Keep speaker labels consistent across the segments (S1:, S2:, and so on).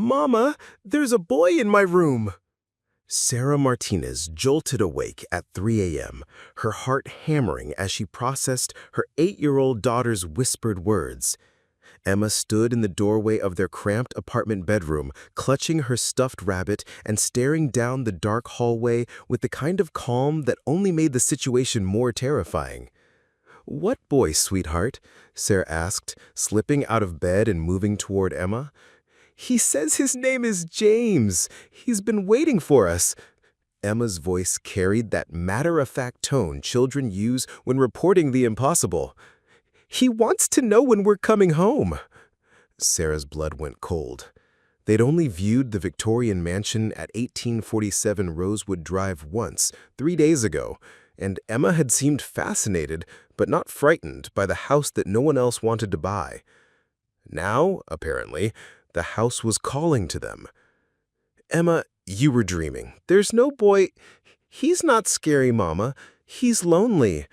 S1: Mama, there's a boy in my room. Sarah Martinez jolted awake at 3 a.m., her heart hammering as she processed her 8-year-old daughter's whispered words. Emma stood in the doorway of their cramped apartment bedroom, clutching her stuffed rabbit and staring down the dark hallway with the kind of calm that only made the situation more terrifying. "What boy, sweetheart?" Sarah asked, slipping out of bed and moving toward Emma. "He says his name is James. He's been waiting for us." Emma's voice carried that matter-of-fact tone children use when reporting the impossible. "He wants to know when we're coming home." Sarah's blood went cold. They'd only viewed the Victorian mansion at 1847 Rosewood Drive once, 3 days ago, and Emma had seemed fascinated, but not frightened, by the house that no one else wanted to buy. Now, apparently, the house was calling to them. "Emma, you were dreaming. There's no boy—" "He's not scary, Mama. He's lonely."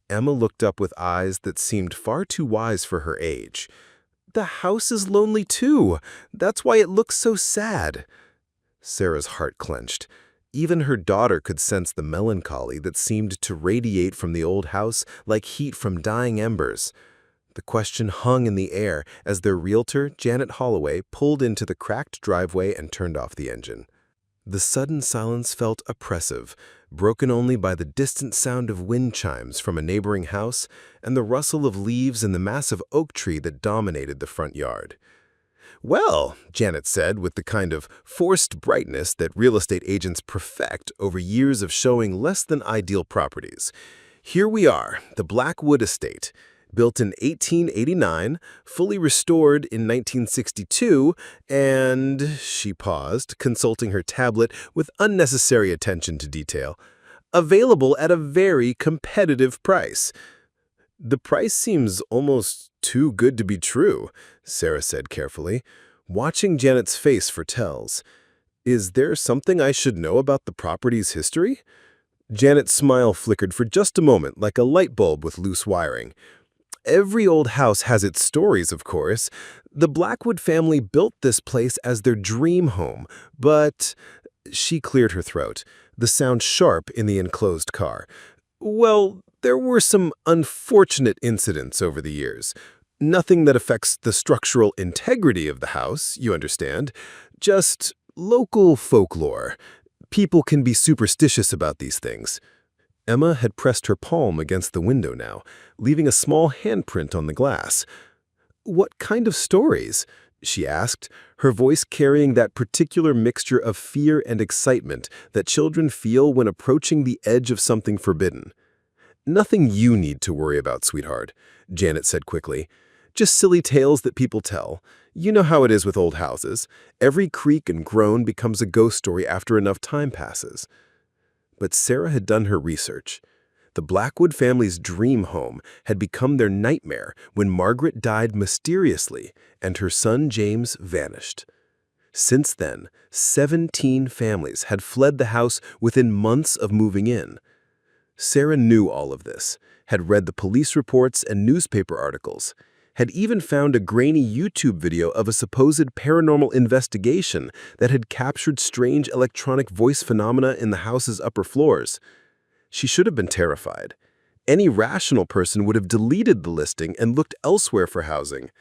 S1: Emma looked up with eyes that seemed far too wise for her age. "The house is lonely too. That's why it looks so sad." Sarah's heart clenched. Even her daughter could sense the melancholy that seemed to radiate from the old house like heat from dying embers. The question hung in the air as their realtor, Janet Holloway, pulled into the cracked driveway and turned off the engine. The sudden silence felt oppressive, broken only by the distant sound of wind chimes from a neighboring house and the rustle of leaves in the massive oak tree that dominated the front yard. "Well," Janet said with the kind of forced brightness that real estate agents perfect over years of showing less than ideal properties, "here we are, the Blackwood Estate. Built in 1889, fully restored in 1962, and—" she paused, consulting her tablet with unnecessary attention to detail, "available at a very competitive price." "The price seems almost too good to be true," Sarah said carefully, watching Janet's face for tells. "Is there something I should know about the property's history?" Janet's smile flickered for just a moment like a light bulb with loose wiring. "Every old house has its stories, of course. The Blackwood family built this place as their dream home, but—" She cleared her throat, the sound sharp in the enclosed car. "Well, there were some unfortunate incidents over the years. Nothing that affects the structural integrity of the house, you understand. Just local folklore. People can be superstitious about these things." Emma had pressed her palm against the window now, leaving a small handprint on the glass. "What kind of stories?" she asked, her voice carrying that particular mixture of fear and excitement that children feel when approaching the edge of something forbidden. "Nothing you need to worry about, sweetheart," Janet said quickly. "Just silly tales that people tell. You know how it is with old houses. Every creak and groan becomes a ghost story after enough time passes." But Sarah had done her research. The Blackwood family's dream home had become their nightmare when Margaret died mysteriously and her son James vanished. Since then, 17 families had fled the house within months of moving in. Sarah knew all of this, had read the police reports and newspaper articles, had even found a grainy YouTube video of a supposed paranormal investigation that had captured strange electronic voice phenomena in the house's upper floors. She should have been terrified. Any rational person would have deleted the listing and looked elsewhere for housing.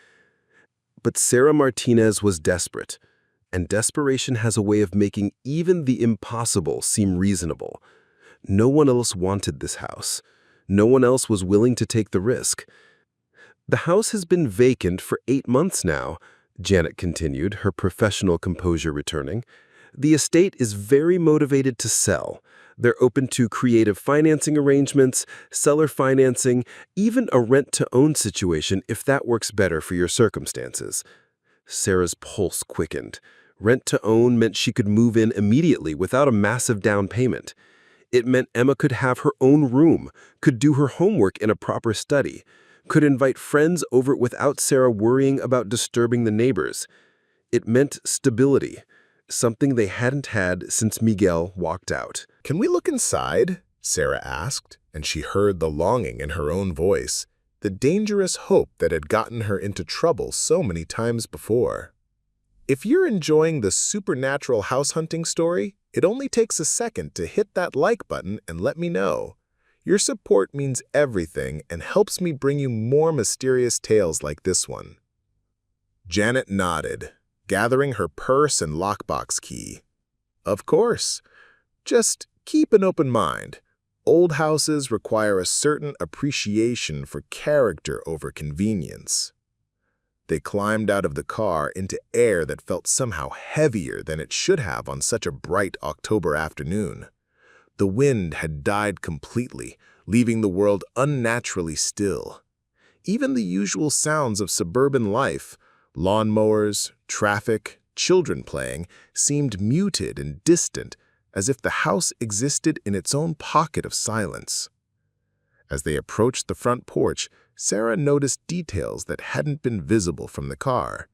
S1: But Sarah Martinez was desperate, and desperation has a way of making even the impossible seem reasonable. No one else wanted this house. No one else was willing to take the risk. "The house has been vacant for 8 months now," Janet continued, her professional composure returning. "The estate is very motivated to sell. They're open to creative financing arrangements, seller financing, even a rent-to-own situation if that works better for your circumstances." Sarah's pulse quickened. Rent-to-own meant she could move in immediately without a massive down payment. It meant Emma could have her own room, could do her homework in a proper study, could invite friends over without Sarah worrying about disturbing the neighbors. It meant stability, something they hadn't had since Miguel walked out.
S2: "Can we look inside?" Sarah asked, and she heard the longing in her own voice, the dangerous hope that had gotten her into trouble so many times before. If you're enjoying the supernatural house hunting story, it only takes a second to hit that like button and let me know. Your support means everything and helps me bring you more mysterious tales like this one. Janet nodded, gathering her purse and lockbox key. Of course. Just keep an open mind. Old houses require a certain appreciation for character over convenience. They climbed out of the car into air that felt somehow heavier than it should have on such a bright October afternoon. The wind had died completely, leaving the world unnaturally still. Even the usual sounds of suburban life, lawnmowers, traffic, children playing, seemed muted and distant, as if the house existed in its own pocket of silence. As they approached the front porch, Sarah noticed details that hadn't been visible from the car.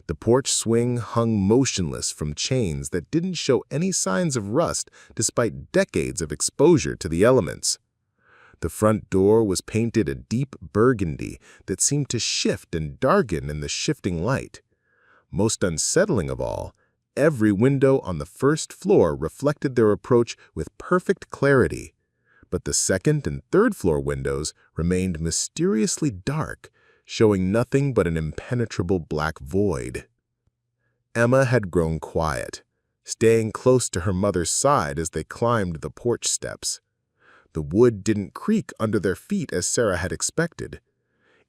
S2: The porch swing hung motionless from chains that didn't show any signs of rust despite decades of exposure to the elements. The front door was painted a deep burgundy that seemed to shift and darken in the shifting light. Most unsettling of all, every window on the first floor reflected their approach with perfect clarity, but the second and third floor windows remained mysteriously dark, showing nothing but an impenetrable black void. Emma had grown quiet, staying close to her mother's side as they climbed the porch steps. The wood didn't creak under their feet as Sarah had expected.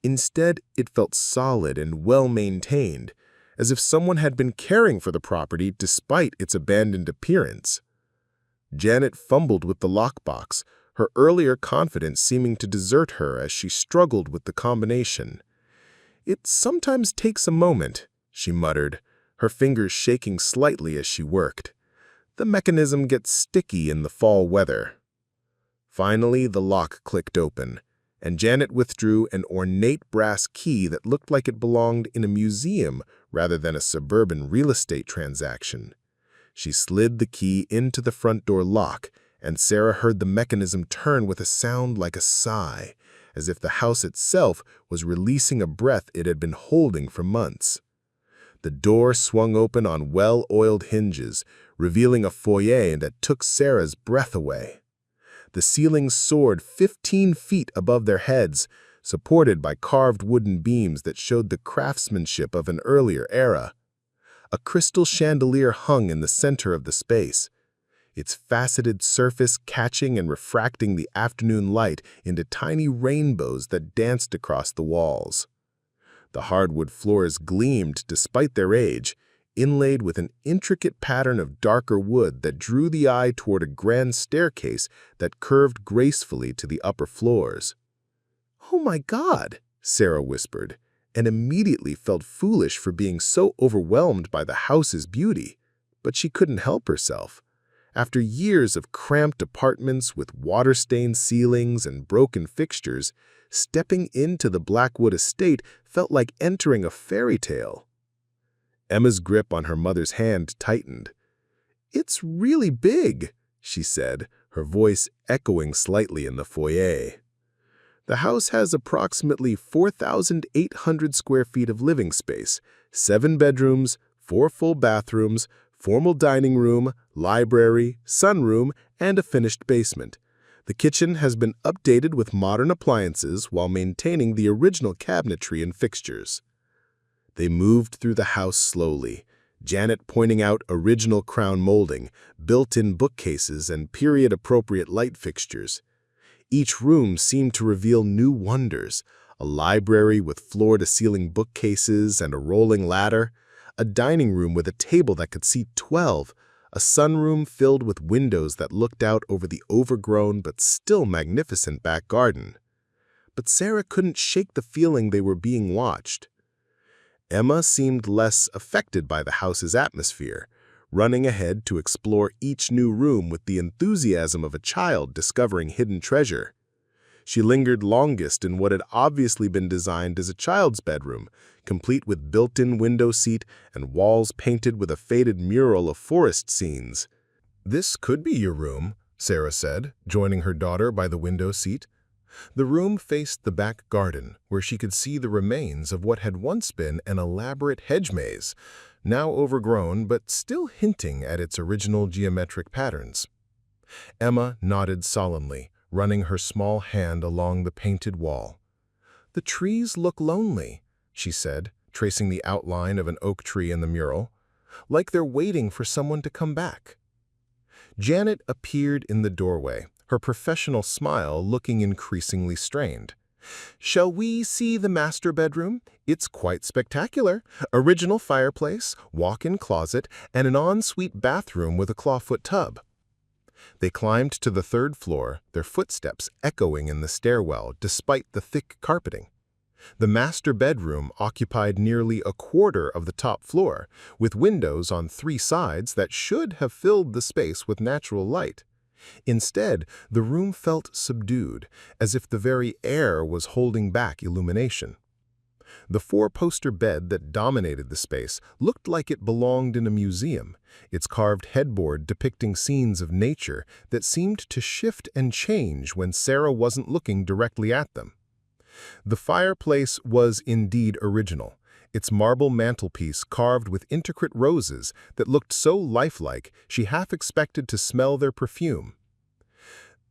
S2: Instead, it felt solid and well-maintained, as if someone had been caring for the property despite its abandoned appearance. Janet fumbled with the lockbox, her earlier confidence seeming to desert her as she struggled with the combination. "It sometimes takes a moment," she muttered, her fingers shaking slightly as she worked. "The mechanism gets sticky in the fall weather." Finally, the lock clicked open, and Janet withdrew an ornate brass key that looked like it belonged in a museum rather than a suburban real estate transaction. She slid the key into the front door lock, and Sarah heard the mechanism turn with a sound like a sigh, as if the house itself was releasing a breath it had been holding for months. The door swung open on well-oiled hinges, revealing a foyer that took Sarah's breath away. The ceiling soared 15 feet above their heads, supported by carved wooden beams that showed the craftsmanship of an earlier era. A crystal chandelier hung in the center of the space, its faceted surface catching and refracting the afternoon light into tiny rainbows that danced across the walls. The hardwood floors gleamed despite their age, inlaid with an intricate pattern of darker wood that drew the eye toward a grand staircase that curved gracefully to the upper floors. "Oh my God," Sarah whispered, and immediately felt foolish for being so overwhelmed by the house's beauty. But she couldn't help herself. After years of cramped apartments with water-stained ceilings and broken fixtures, stepping into the Blackwood Estate felt like entering a fairy tale. Emma's grip on her mother's hand tightened. "It's really big," she said, her voice echoing slightly in the foyer. The house has approximately 4,800 square feet of living space, 7 bedrooms, 4 full bathrooms, formal dining room, library, sunroom, and a finished basement. The kitchen has been updated with modern appliances while maintaining the original cabinetry and fixtures. They moved through the house slowly, Janet pointing out original crown molding, built-in bookcases, and period-appropriate light fixtures. Each room seemed to reveal new wonders: a library with floor-to-ceiling bookcases and a rolling ladder, a dining room with a table that could seat 12, a sunroom filled with windows that looked out over the overgrown but still magnificent back garden. But Sarah couldn't shake the feeling they were being watched. Emma seemed less affected by the house's atmosphere, running ahead to explore each new room with the enthusiasm of a child discovering hidden treasure. She lingered longest in what had obviously been designed as a child's bedroom, complete with built-in window seat and walls painted with a faded mural of forest scenes. "This could be your room," Sarah said, joining her daughter by the window seat. The room faced the back garden, where she could see the remains of what had once been an elaborate hedge maze. now overgrown but still hinting at its original geometric patterns. Emma nodded solemnly, running her small hand along the painted wall. "The trees look lonely," she said, tracing the outline of an oak tree in the mural, "like they're waiting for someone to come back." Janet appeared in the doorway, her professional smile looking increasingly strained. "Shall we see the master bedroom? It's quite spectacular. Original fireplace, walk-in closet, and an ensuite bathroom with a clawfoot tub." They climbed to the third floor, their footsteps echoing in the stairwell despite the thick carpeting. The master bedroom occupied nearly a quarter of the top floor, with windows on 3 sides that should have filled the space with natural light. Instead, the room felt subdued, as if the very air was holding back illumination. The 4-poster bed that dominated the space looked like it belonged in a museum, its carved headboard depicting scenes of nature that seemed to shift and change when Sarah wasn't looking directly at them. The fireplace was indeed original, its marble mantelpiece carved with intricate roses that looked so lifelike she half expected to smell their perfume.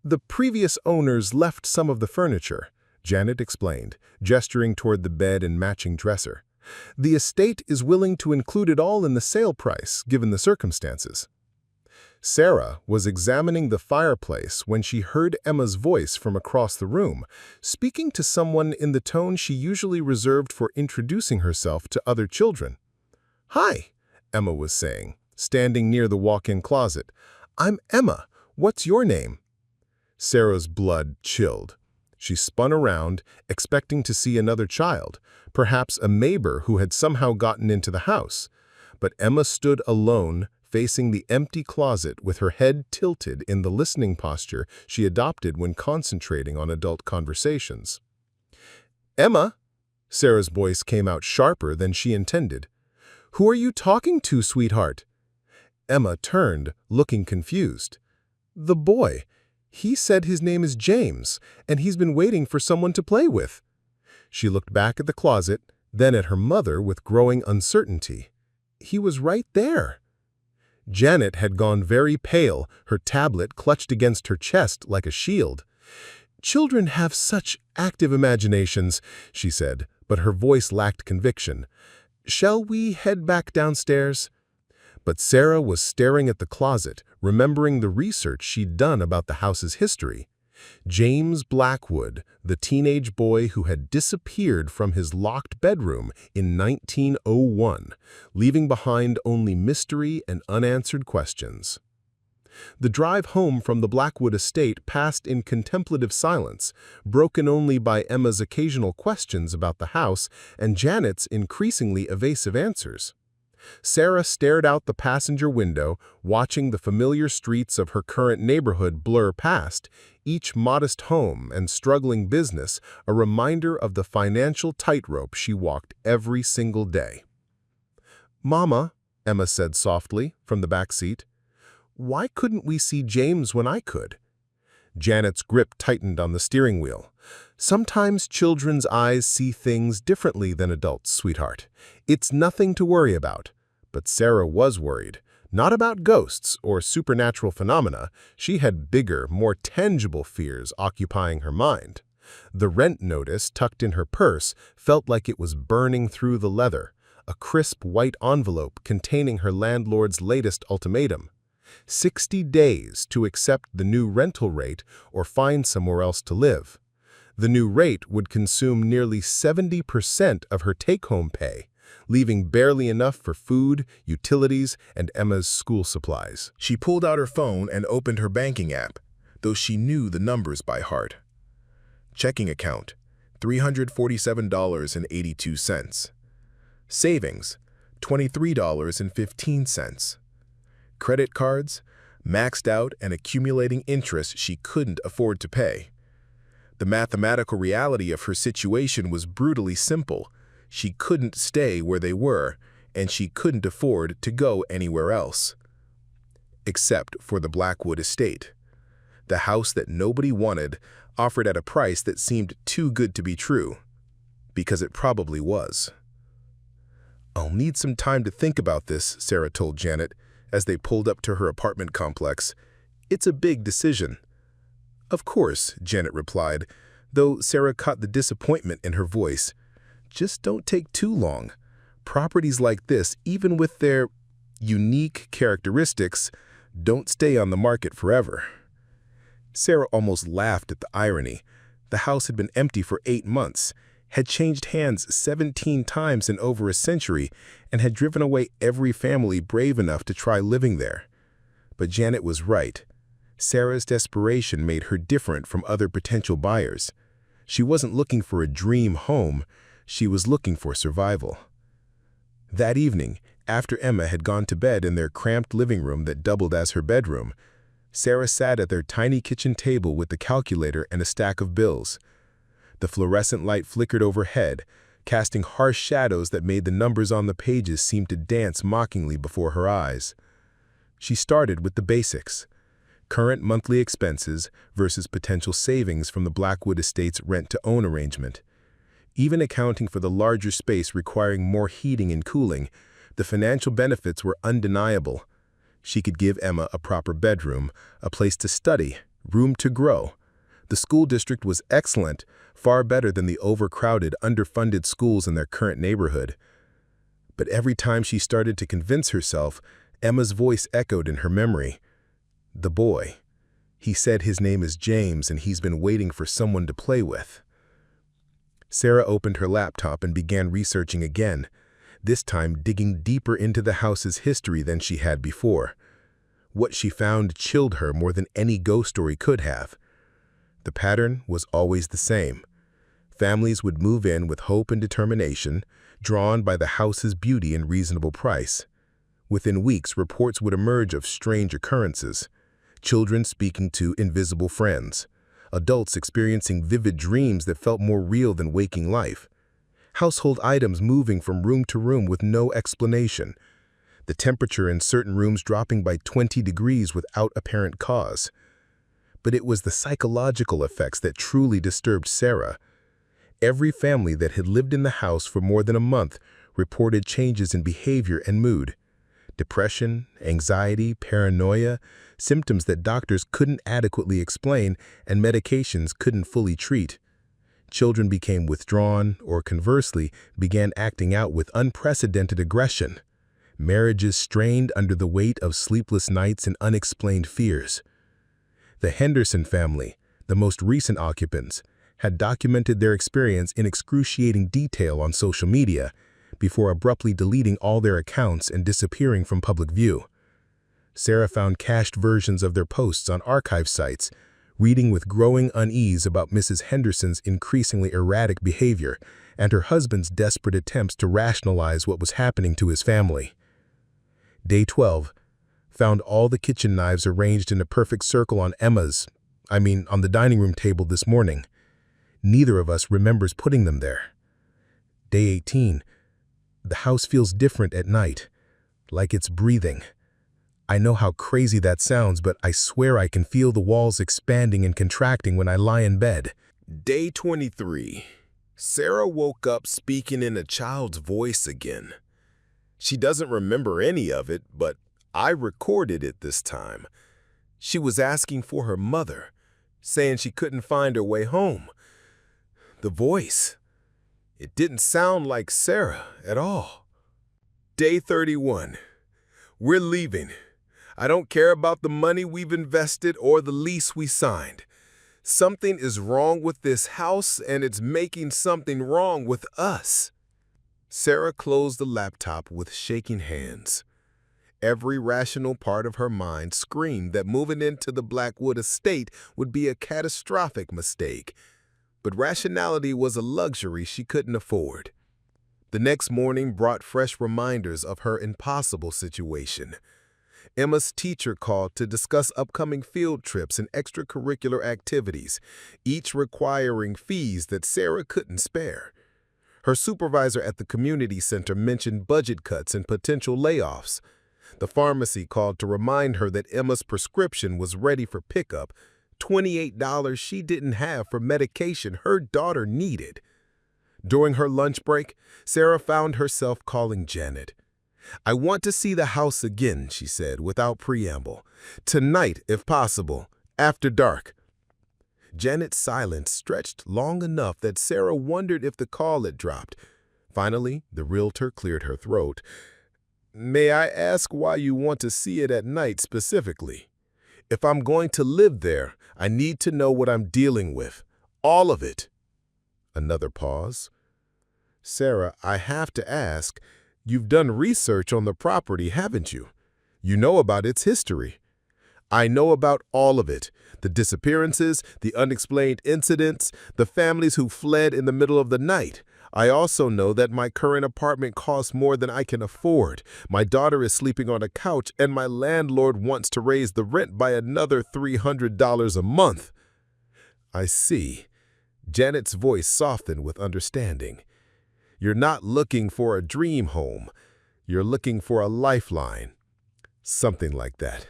S2: "The previous owners left some of the furniture," Janet explained, gesturing toward the bed and matching dresser. "The estate is willing to include it all in the sale price, given the circumstances." Sarah was examining the fireplace when she heard Emma's voice from across the room, speaking to someone in the tone she usually reserved for introducing herself to other children. "Hi," Emma was saying, standing near the walk-in closet. "I'm Emma. What's your name?" Sarah's blood chilled. She spun around, expecting to see another child, perhaps a neighbor who had somehow gotten into the house. But Emma stood alone, facing the empty closet with her head tilted in the listening posture she adopted when concentrating on adult conversations. "Emma," Sarah's voice came out sharper than she intended. "Who are you talking to, sweetheart?" Emma turned, looking confused. "The boy. He said his name is James, and he's been waiting for someone to play with." She looked back at the closet, then at her mother with growing uncertainty. "He was right there." Janet had gone very pale, her tablet clutched against her chest like a shield. "Children have such active imaginations," she said, but her voice lacked conviction. "Shall we head back downstairs?" But Sarah was staring at the closet, remembering the research she'd done about the house's history. James Blackwood, the teenage boy who had disappeared from his locked bedroom in 1901, leaving behind only mystery and unanswered questions. The drive home from the Blackwood Estate passed in contemplative silence, broken only by Emma's occasional questions about the house and Janet's increasingly evasive answers. Sarah stared out the passenger window, watching the familiar streets of her current neighborhood blur past, each modest home and struggling business a reminder of the financial tightrope she walked every single day. "Mama," Emma said softly from the back seat, "why couldn't we see James when I could?" Janet's grip tightened on the steering wheel. "Sometimes children's eyes see things differently than adults, sweetheart. It's nothing to worry about." But Sarah was worried. Not about ghosts or supernatural phenomena. She had bigger, more tangible fears occupying her mind. The rent notice tucked in her purse felt like it was burning through the leather, a crisp white envelope containing her landlord's latest ultimatum. 60 days to accept the new rental rate or find somewhere else to live. The new rate would consume nearly 70% of her take-home pay, leaving barely enough for food, utilities, and Emma's school supplies. She pulled out her phone and opened her banking app, though she knew the numbers by heart. Checking account, $347.82. Savings, $23.15. Credit cards, maxed out and accumulating interest she couldn't afford to pay. The mathematical reality of her situation was brutally simple. She couldn't stay where they were, and she couldn't afford to go anywhere else. Except for the Blackwood Estate. The house that nobody wanted, offered at a price that seemed too good to be true. Because it probably was. "I'll need some time to think about this," Sarah told Janet as they pulled up to her apartment complex. "It's a big decision." "Of course," Janet replied, though Sarah caught the disappointment in her voice. "Just don't take too long. Properties like this, even with their unique characteristics, don't stay on the market forever." Sarah almost laughed at the irony. The house had been empty for 8 months, had changed hands 17 times in over a century, and had driven away every family brave enough to try living there. But Janet was right. Sarah's desperation made her different from other potential buyers. She wasn't looking for a dream home, she was looking for survival. That evening, after Emma had gone to bed in their cramped living room that doubled as her bedroom, Sarah sat at their tiny kitchen table with the calculator and a stack of bills. The fluorescent light flickered overhead, casting harsh shadows that made the numbers on the pages seem to dance mockingly before her eyes. She started with the basics: current monthly expenses versus potential savings from the Blackwood Estate's rent-to-own arrangement. Even accounting for the larger space requiring more heating and cooling, the financial benefits were undeniable. She could give Emma a proper bedroom, a place to study, room to grow. The school district was excellent, far better than the overcrowded, underfunded schools in their current neighborhood. But every time she started to convince herself, Emma's voice echoed in her memory. "The boy. He said his name is James and he's been waiting for someone to play with." Sarah opened her laptop and began researching again, this time digging deeper into the house's history than she had before. What she found chilled her more than any ghost story could have. The pattern was always the same. Families would move in with hope and determination, drawn by the house's beauty and reasonable price. Within weeks, reports would emerge of strange occurrences: children speaking to invisible friends, adults experiencing vivid dreams that felt more real than waking life, household items moving from room to room with no explanation, the temperature in certain rooms dropping by 20 degrees without apparent cause. But it was the psychological effects that truly disturbed Sarah. Every family that had lived in the house for more than a month reported changes in behavior and mood. Depression, anxiety, paranoia, symptoms that doctors couldn't adequately explain and medications couldn't fully treat. Children became withdrawn or, conversely, began acting out with unprecedented aggression. Marriages strained under the weight of sleepless nights and unexplained fears. The Henderson family, the most recent occupants, had documented their experience in excruciating detail on social media before abruptly deleting all their accounts and disappearing from public view. Sarah found cached versions of their posts on archive sites, reading with growing unease about Mrs. Henderson's increasingly erratic behavior and her husband's desperate attempts to rationalize what was happening to his family. Day 12 found all the kitchen knives arranged in a perfect circle on on the dining room table this morning. Neither of us remembers putting them there. Day 18, the house feels different at night, like it's breathing. I know how crazy that sounds, but I swear I can feel the walls expanding and contracting when I lie in bed.
S1: Day 23. Sarah woke up speaking in a child's voice again. She doesn't remember any of it, but I recorded it this time. She was asking for her mother, saying she couldn't find her way home. The voice, it didn't sound like Sarah at all. Day 31. We're leaving. I don't care about the money we've invested or the lease we signed. Something is wrong with this house, and it's making something wrong with us. Sarah closed the laptop with shaking hands. Every rational part of her mind screamed that moving into the Blackwood Estate would be a catastrophic mistake. But rationality was a luxury she couldn't afford. The next morning brought fresh reminders of her impossible situation. Emma's teacher called to discuss upcoming field trips and extracurricular activities, each requiring fees that Sarah couldn't spare. Her supervisor at the community center mentioned budget cuts and potential layoffs. The pharmacy called to remind her that Emma's prescription was ready for pickup, $28 she didn't have for medication her daughter needed.
S2: During her lunch break, Sarah found herself calling Janet. "I want to see the house again," she said, without preamble. "Tonight, if possible, after dark." Janet's silence stretched long enough that Sarah wondered if the call had dropped. Finally, the realtor cleared her throat. "May I ask why you want to see it at night specifically? If I'm going to live there, I need to know what I'm dealing with. All of it." Another pause. "Sarah, I have to ask, you've done research on the property, haven't you? You know about its history." "I know about all of it. The disappearances, the unexplained incidents, the families who fled in the middle of the night. I also know that my current apartment costs more than I can afford. My daughter is sleeping on a couch, and my landlord wants to raise the rent by another $300 a month." "I see." Janet's voice softened with understanding. "You're not looking for a dream home. You're looking for a lifeline." Something like that.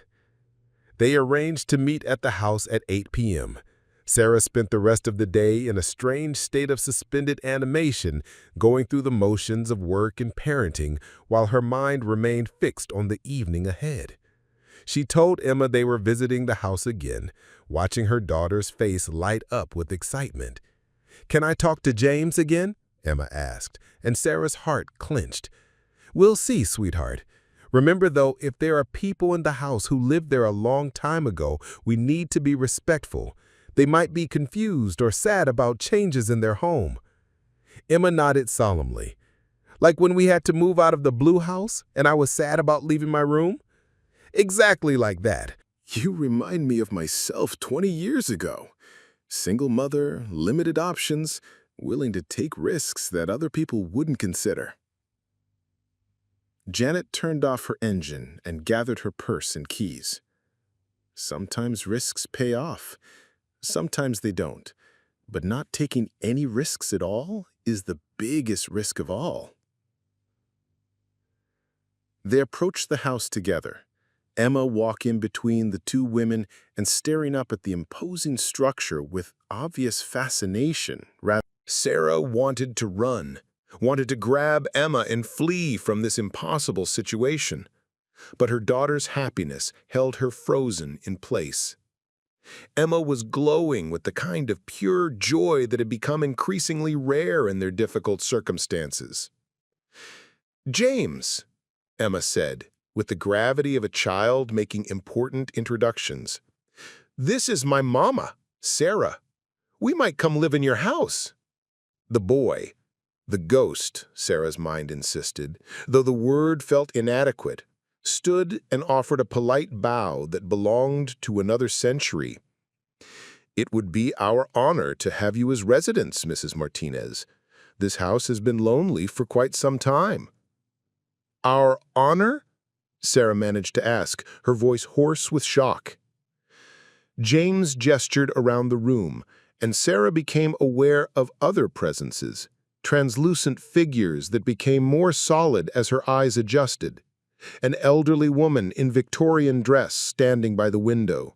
S2: They arranged to meet at the house at 8 p.m. Sarah spent the rest of the day in a strange state of suspended animation, going through the motions of work and parenting while her mind remained fixed on the evening ahead. She told Emma they were visiting the house again, watching her daughter's face light up with excitement. "Can I talk to James again?" Emma asked, and Sarah's heart clenched. "We'll see, sweetheart. Remember, though, if there are people in the house who lived there a long time ago, we need to be respectful. They might be confused or sad about changes in their home." Emma nodded solemnly. "Like when we had to move out of the blue house and I was sad about leaving my room?" "Exactly like that."
S3: You remind me of myself 20 years ago. Single mother, limited options, willing to take risks that other people wouldn't consider. Janet turned off her engine and gathered her purse and keys. Sometimes risks pay off. Sometimes they don't. But not taking any risks at all is the biggest risk of all. They approached the house together. Emma walking between the two women and staring up at the imposing structure with obvious fascination. Sarah wanted to run, wanted to grab Emma and flee from this impossible situation. But her daughter's happiness held her frozen in place. Emma was glowing with the kind of pure joy that had become increasingly rare in their difficult circumstances. "James," Emma said, with the gravity of a child making important introductions. "This is my mama, Sarah. We might come live in your house." The boy, the ghost, Sarah's mind insisted, though the word felt inadequate, stood and offered a polite bow that belonged to another century. "It would be our honor to have you as residents, Mrs. Martinez. This house has been lonely for quite some time." "Our honor?" Sarah managed to ask, her voice hoarse with shock. James gestured around the room, and Sarah became aware of other presences, translucent figures that became more solid as her eyes adjusted. An elderly woman in Victorian dress standing by the window.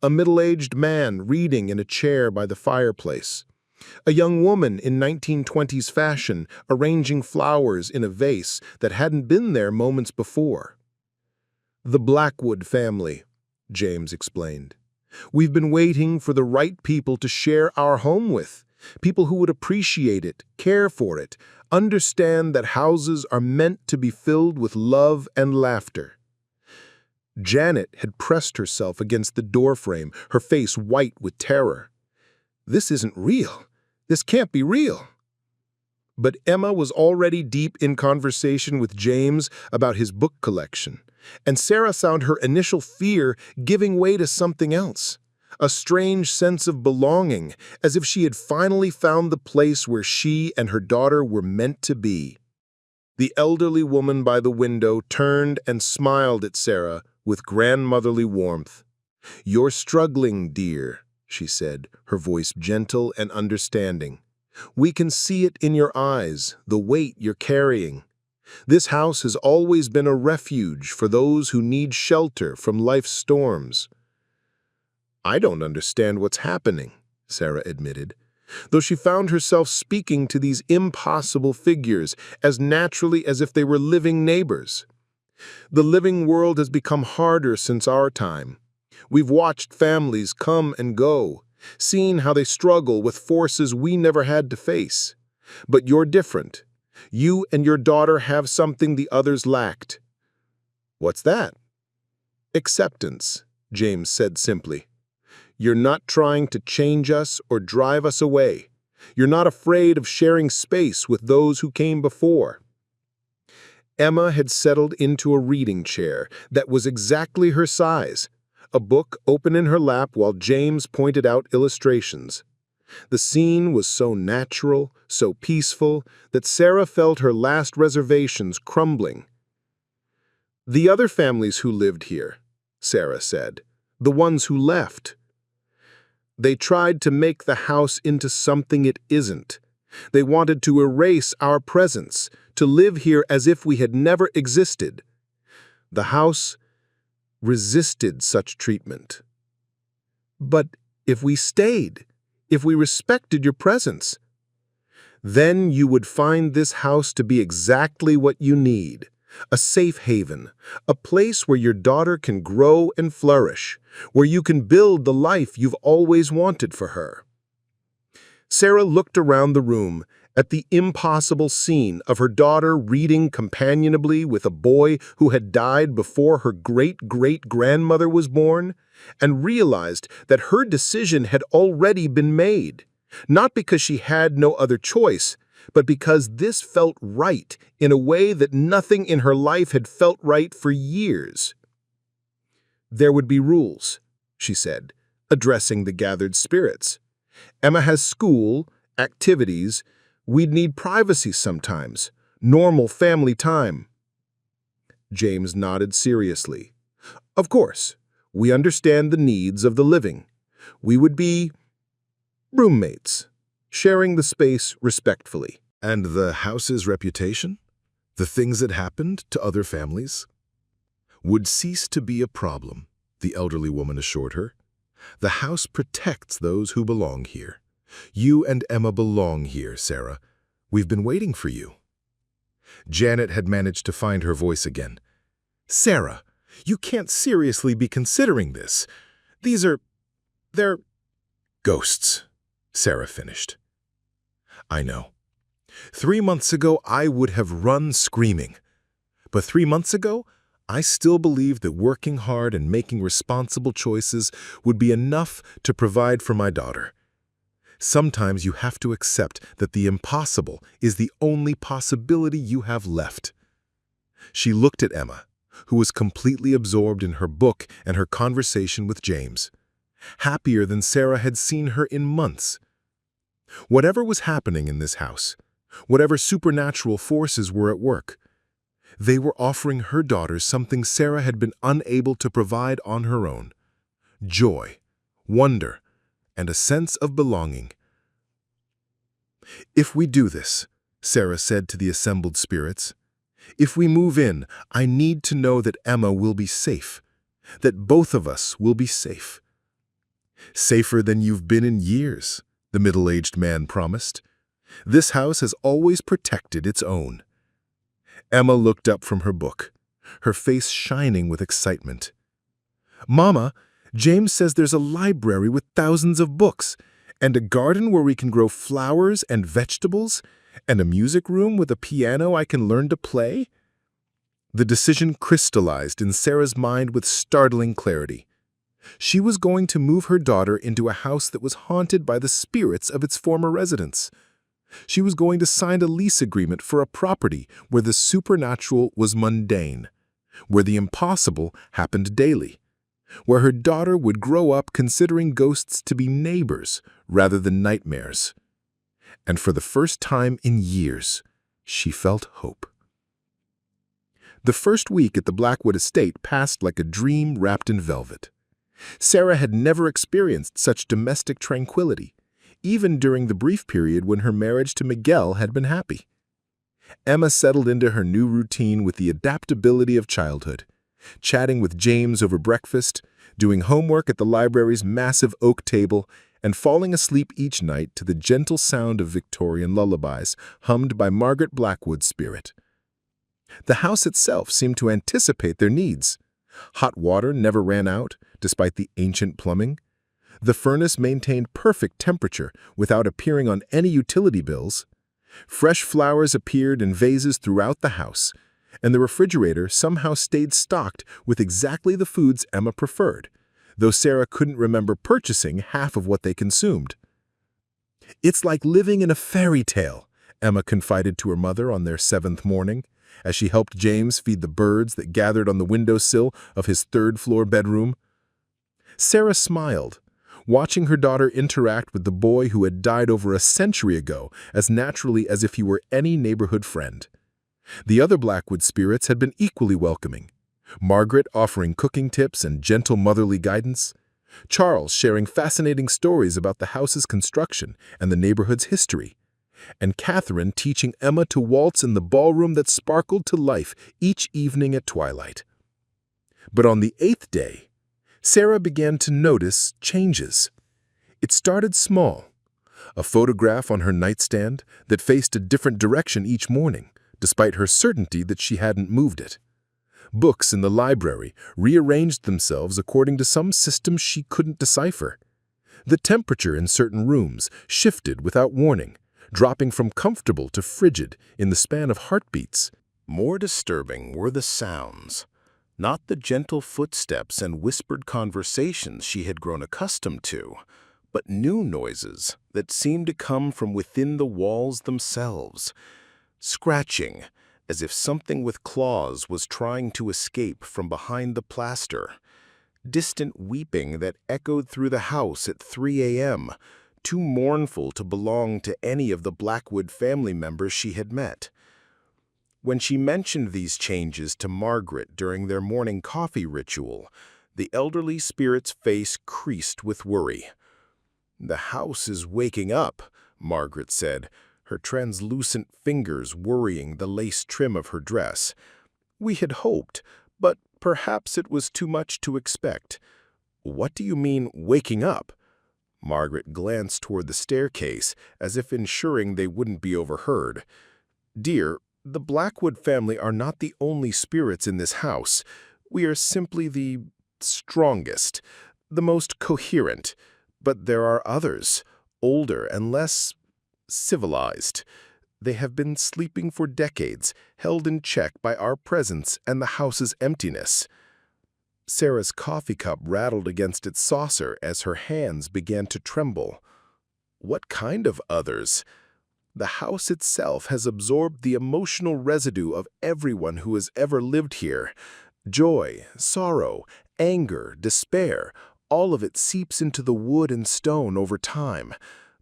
S3: A middle-aged man reading in a chair by the fireplace. A young woman in 1920s fashion arranging flowers in a vase that hadn't been there moments before. "The Blackwood family," James explained. "We've been waiting for the right people to share our home with, people who would appreciate it, care for it, understand that houses are meant to be filled with love and laughter." Janet had pressed herself against the doorframe, her face white with terror. "This isn't real. This can't be real." But Emma was already deep in conversation with James about his book collection, and Sarah found her initial fear giving way to something else, a strange sense of belonging, as if she had finally found the place where she and her daughter were meant to be. The elderly woman by the window turned and smiled at Sarah with grandmotherly warmth. "You're struggling, dear," she said, her voice gentle and understanding. "We can see it in your eyes, the weight you're carrying. This house has always been a refuge for those who need shelter from life's storms." "I don't understand what's happening," Sarah admitted. though she found herself speaking to these impossible figures as naturally as if they were living neighbors. The living world has become harder since our time. We've watched families come and go, seen how they struggle with forces we never had to face. But you're different. You and your daughter have something the others lacked. What's that? Acceptance, James said simply. You're not trying to change us or drive us away. You're not afraid of sharing space with those who came before. Emma had settled into a reading chair that was exactly her size, a book open in her lap while James pointed out illustrations. The scene was so natural, so peaceful, that Sarah felt her last reservations crumbling. The other families who lived here, Sarah said, the ones who left. They tried to make the house into something it isn't. They wanted to erase our presence, to live here as if we had never existed. The house resisted such treatment. But if we stayed, if we respected your presence, then you would find this house to be exactly what you need, a safe haven, a place where your daughter can grow and flourish, where you can build the life you've always wanted for her. Sarah looked around the room at the impossible scene of her daughter reading companionably with a boy who had died before her great-great-grandmother was born, and realized that her decision had already been made, not because she had no other choice, but because this felt right in a way that nothing in her life had felt right for years. There would be rules, she said, addressing the gathered spirits. Emma has school, activities. We'd need privacy sometimes, normal family time. James nodded seriously. Of course, we understand the needs of the living. We would be roommates, sharing the space respectfully.
S2: And the house's reputation, the things that happened to other families, would cease to be a problem, the elderly woman assured her. The house protects those who belong here. You and Emma belong here, Sarah. We've been waiting for you. Janet had managed to find her voice again. Sarah, you can't seriously be considering this. They're ghosts, Sarah finished. I know. 3 months ago, I would have run screaming. But 3 months ago, I still believed that working hard and making responsible choices would be enough to provide for my daughter. Sometimes you have to accept that the impossible is the only possibility you have left. She looked at Emma, who was completely absorbed in her book and her conversation with James, happier than Sarah had seen her in months. Whatever was happening in this house, whatever supernatural forces were at work, they were offering her daughters something Sarah had been unable to provide on her own: joy, wonder, and a sense of belonging. If we do this, Sarah said to the assembled spirits, if we move in, I need to know that Emma will be safe, that both of us will be safe. Safer than you've been in years, the middle-aged man promised. This house has always protected its own. Emma looked up from her book, her face shining with excitement. Mama, James says there's a library with thousands of books, and a garden where we can grow flowers and vegetables, and a music room with a piano I can learn to play. The decision crystallized in Sarah's mind with startling clarity. She was going to move her daughter into a house that was haunted by the spirits of its former residents. She was going to sign a lease agreement for a property where the supernatural was mundane, where the impossible happened daily, where her daughter would grow up considering ghosts to be neighbors rather than nightmares. And for the first time in years, she felt hope. The first week at the Blackwood Estate passed like a dream wrapped in velvet. Sarah had never experienced such domestic tranquility, even during the brief period when her marriage to Miguel had been happy. Emma settled into her new routine with the adaptability of childhood, chatting with James over breakfast, doing homework at the library's massive oak table, and falling asleep each night to the gentle sound of Victorian lullabies hummed by Margaret Blackwood's spirit. The house itself seemed to anticipate their needs. Hot water never ran out, despite the ancient plumbing. The furnace maintained perfect temperature without appearing on any utility bills. Fresh flowers appeared in vases throughout the house, and the refrigerator somehow stayed stocked with exactly the foods Emma preferred, though Sarah couldn't remember purchasing half of what they consumed. "It's like living in a fairy tale," Emma confided to her mother on their 7th morning, as she helped James feed the birds that gathered on the windowsill of his 3rd-floor bedroom. Sarah smiled, watching her daughter interact with the boy who had died over a century ago as naturally as if he were any neighborhood friend. The other Blackwood spirits had been equally welcoming, Margaret offering cooking tips and gentle motherly guidance, Charles sharing fascinating stories about the house's construction and the neighborhood's history, and Catherine teaching Emma to waltz in the ballroom that sparkled to life each evening at twilight. But on the 8th day, Sarah began to notice changes. It started small, a photograph on her nightstand that faced a different direction each morning, despite her certainty that she hadn't moved it. Books in the library rearranged themselves according to some system she couldn't decipher. The temperature in certain rooms shifted without warning, dropping from comfortable to frigid in the span of heartbeats.
S1: More disturbing were the sounds, not the gentle footsteps and whispered conversations she had grown accustomed to, but new noises that seemed to come from within the walls themselves. Scratching, as if something with claws was trying to escape from behind the plaster. Distant weeping that echoed through the house at 3 a.m., too mournful to belong to any of the Blackwood family members she had met. When she mentioned these changes to Margaret during their morning coffee ritual, the elderly spirit's face creased with worry. "The house is waking up," Margaret said, her translucent fingers worrying the lace trim of her dress. "We had hoped, but perhaps it was too much to expect." "What do you mean, waking up?" Margaret glanced toward the staircase, as if ensuring they wouldn't be overheard. "Dear, the Blackwood family are not the only spirits in this house. We are simply the strongest, the most coherent. But there are others, older and less civilized. They have been sleeping for decades, held in check by our presence and the house's emptiness." Sarah's coffee cup rattled against its saucer as her hands began to tremble. "What kind of others?" "The house itself has absorbed the emotional residue of everyone who has ever lived here. Joy, sorrow, anger, despair, all of it seeps into the wood and stone over time.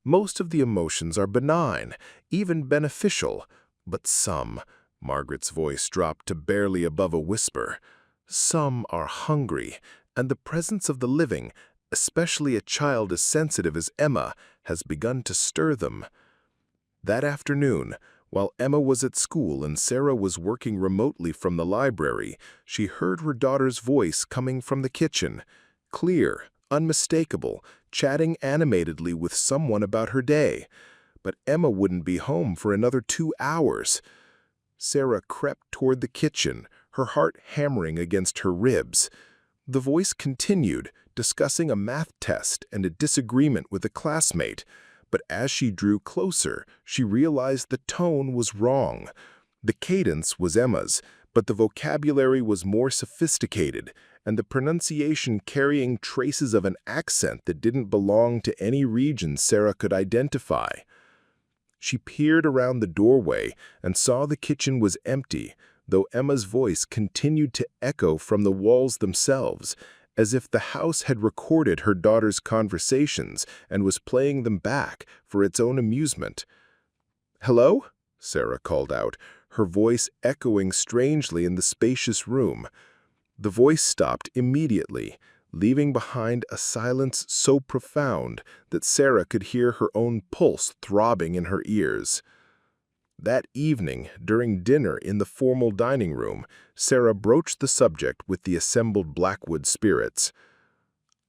S1: Most of the emotions are benign, even beneficial, but some," Margaret's voice dropped to barely above a whisper, "some are hungry, and the presence of the living, especially a child as sensitive as Emma, has begun to stir them." That afternoon, while Emma was at school and Sarah was working remotely from the library, she heard her daughter's voice coming from the kitchen, clear, unmistakable, chatting animatedly with someone about her day. But Emma wouldn't be home for another 2 hours. Sarah crept toward the kitchen, her heart hammering against her ribs. The voice continued, discussing a math test and a disagreement with a classmate. But as she drew closer, she realized the tone was wrong. The cadence was Emma's, but the vocabulary was more sophisticated, and the pronunciation carrying traces of an accent that didn't belong to any region Sarah could identify. She peered around the doorway and saw the kitchen was empty, though Emma's voice continued to echo from the walls themselves, as if the house had recorded her daughter's conversations and was playing them back for its own amusement. "Hello?" Sarah called out, her voice echoing strangely in the spacious room. The voice stopped immediately, leaving behind a silence so profound that Sarah could hear her own pulse throbbing in her ears. That evening, during dinner in the formal dining room, Sarah broached the subject with the assembled Blackwood spirits.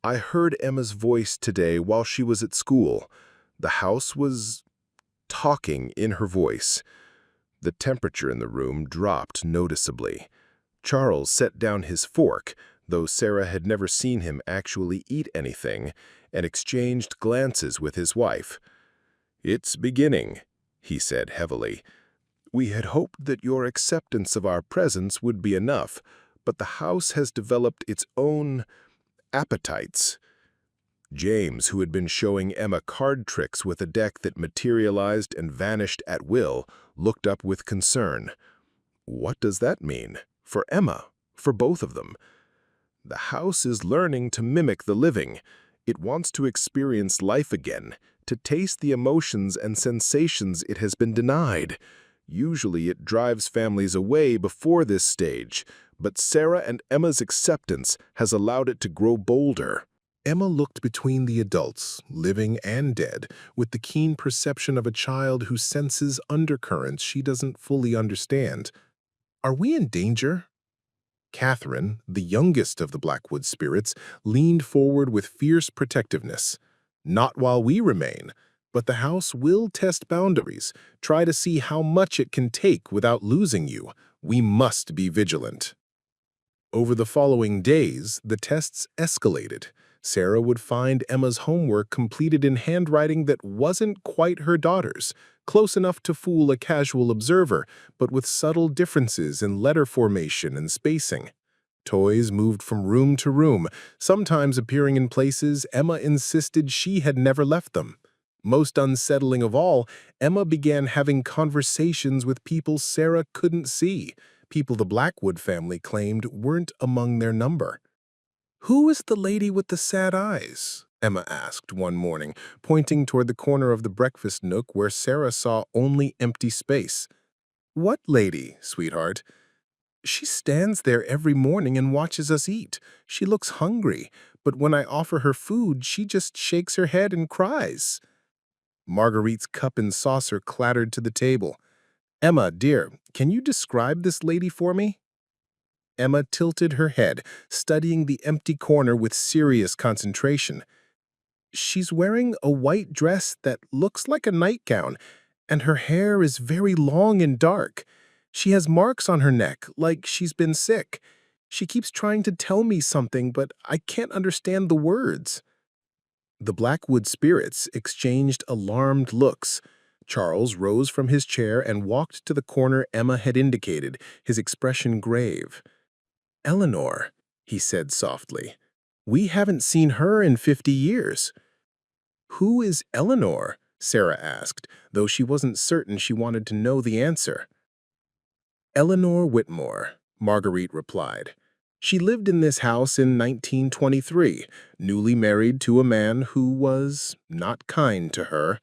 S2: I heard Emma's voice today while she was at school. The house was talking in her voice. The temperature in the room dropped noticeably. Charles set down his fork, though Sarah had never seen him actually eat anything, and exchanged glances with his wife. "It's beginning," he said heavily. "We had hoped that your acceptance of our presence would be enough, but the house has developed its own appetites." James, who had been showing Emma card tricks with a deck that materialized and vanished at will, looked up with concern. "What does that mean? For Emma? For both of them?" "The house is learning to mimic the living. It wants to experience life again, to taste the emotions and sensations it has been denied. Usually it drives families away before this stage, but Sarah and Emma's acceptance has allowed it to grow bolder." Emma looked between the adults, living and dead, with the keen perception of a child who senses undercurrents she doesn't fully understand. "Are we in danger?" Catherine, the youngest of the Blackwood spirits, leaned forward with fierce protectiveness. "Not while we remain, but the house will test boundaries, try to see how much it can take without losing you. We must be vigilant." Over the following days, the tests escalated. Sarah would find Emma's homework completed in handwriting that wasn't quite her daughter's, close enough to fool a casual observer, but with subtle differences in letter formation and spacing. Toys moved from room to room, sometimes appearing in places Emma insisted she had never left them. Most unsettling of all, Emma began having conversations with people Sarah couldn't see, people the Blackwood family claimed weren't among their number. "Who is the lady with the sad eyes?" Emma asked one morning, pointing toward the corner of the breakfast nook where Sarah saw only empty space. "What lady, sweetheart?" "She stands there every morning and watches us eat. She looks hungry, but when I offer her food, she just shakes her head and cries." Marguerite's cup and saucer clattered to the table. "Emma, dear, can you describe this lady for me?" Emma tilted her head, studying the empty corner with serious concentration. "She's wearing a white dress that looks like a nightgown, and her hair is very long and dark. She has marks on her neck, like she's been sick. She keeps trying to tell me something, but I can't understand the words." The Blackwood spirits exchanged alarmed looks. Charles rose from his chair and walked to the corner Emma had indicated, his expression grave. "Eleanor," he said softly. "We haven't seen her in 50 years." "Who is Eleanor?" Sarah asked, though she wasn't certain she wanted to know the answer. "Eleanor Whitmore," Marguerite replied. "She lived in this house in 1923, newly married to a man who was not kind to her.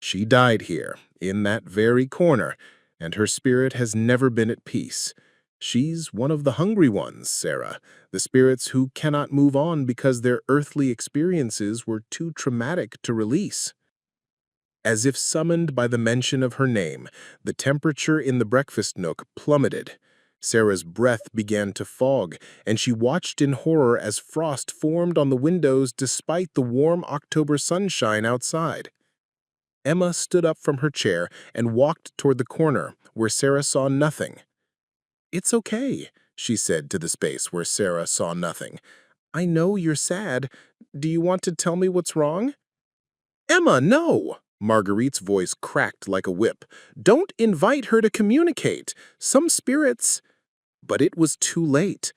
S2: She died here, in that very corner, and her spirit has never been at peace. She's one of the hungry ones, Sarah, the spirits who cannot move on because their earthly experiences were too traumatic to release." As if summoned by the mention of her name, the temperature in the breakfast nook plummeted. Sarah's breath began to fog, and she watched in horror as frost formed on the windows despite the warm October sunshine outside. Emma stood up from her chair and walked toward the corner, where Sarah saw nothing. "It's okay," she said to the space where Sarah saw nothing. "I know you're sad. Do you want to tell me what's wrong?" "Emma, no!" Marguerite's voice cracked like a whip. "Don't invite her to communicate. Some spirits—" But it was too late.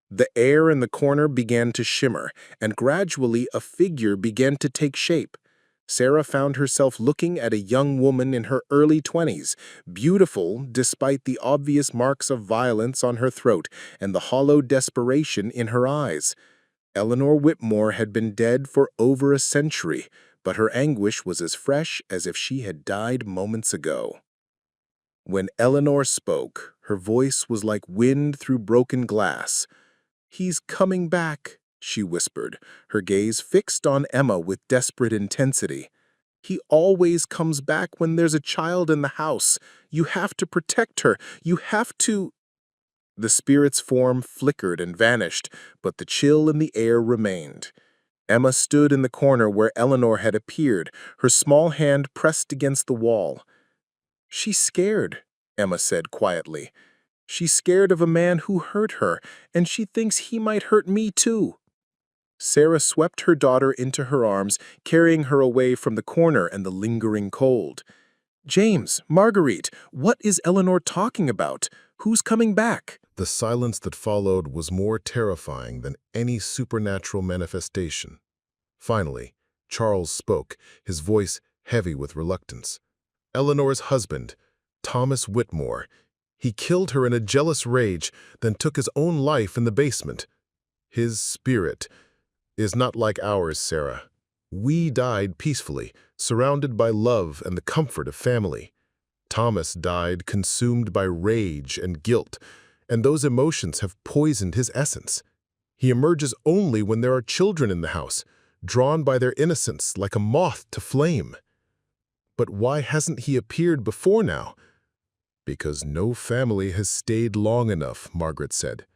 S2: The air in the corner began to shimmer, and gradually a figure began to take shape. Sarah found herself looking at a young woman in her early 20s, beautiful despite the obvious marks of violence on her throat and the hollow desperation in her eyes. Eleanor Whitmore had been dead for over a century, but her anguish was as fresh as if she had died moments ago. When Eleanor spoke, her voice was like wind through broken glass. "He's coming back," she whispered, her gaze fixed on Emma with desperate intensity. "He always comes back when there's a child in the house. You have to protect her. You have to—" The spirit's form flickered and vanished, but the chill in the air remained. Emma stood in the corner where Eleanor had appeared, her small hand pressed against the wall. "She's scared," Emma said quietly. "She's scared of a man who hurt her, and she thinks he might hurt me too." Sarah swept her daughter into her arms, carrying her away from the corner and the lingering cold. "James, Marguerite, what is Eleanor talking about? Who's coming back?"
S3: The silence that followed was more terrifying than any supernatural manifestation. Finally, Charles spoke, his voice heavy with reluctance. "Eleanor's husband, Thomas Whitmore. He killed her in a jealous rage, then took his own life in the basement. His spirit is not like ours, Sarah. We died peacefully, surrounded by love and the comfort of family. Thomas died consumed by rage and guilt, and those emotions have poisoned his essence. He emerges only when there are children in the house, drawn by their innocence like a moth to flame. But why hasn't he appeared before now?" "Because no family has stayed long enough," Margaret said.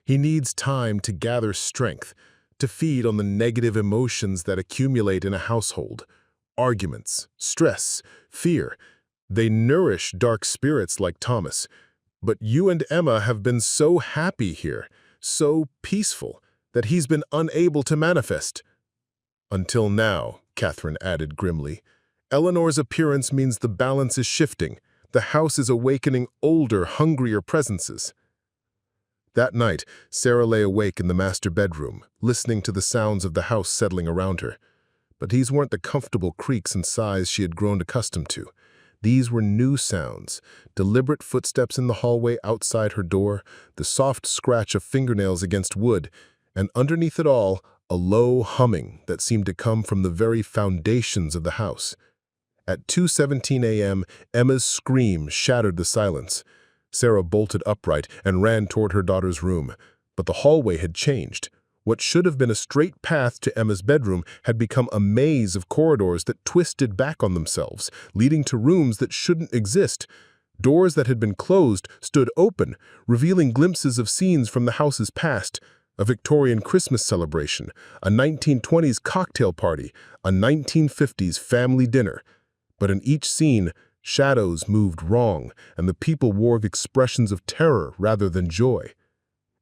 S3: "He needs time to gather strength, to feed on the negative emotions that accumulate in a household. Arguments, stress, fear. They nourish dark spirits like Thomas. But you and Emma have been so happy here, so peaceful, that he's been unable to manifest." "Until now," Catherine added grimly. "Eleanor's appearance means the balance is shifting. The house is awakening older, hungrier presences." That night, Sarah lay awake in the master bedroom, listening to the sounds of the house settling around her. But these weren't the comfortable creaks and sighs she had grown accustomed to. These were new sounds, deliberate footsteps in the hallway outside her door, the soft scratch of fingernails against wood, and underneath it all, a low humming that seemed to come from the very foundations of the house. At 2:17 a.m., Emma's scream shattered the silence. Sarah bolted upright and ran toward her daughter's room, but the hallway had changed. What should have been a straight path to Emma's bedroom had become a maze of corridors that twisted back on themselves, leading to rooms that shouldn't exist. Doors that had been closed stood open, revealing glimpses of scenes from the house's past: a Victorian Christmas celebration, a 1920s cocktail party, a 1950s family dinner. But in each scene, shadows moved wrong, and the people wore expressions of terror rather than joy.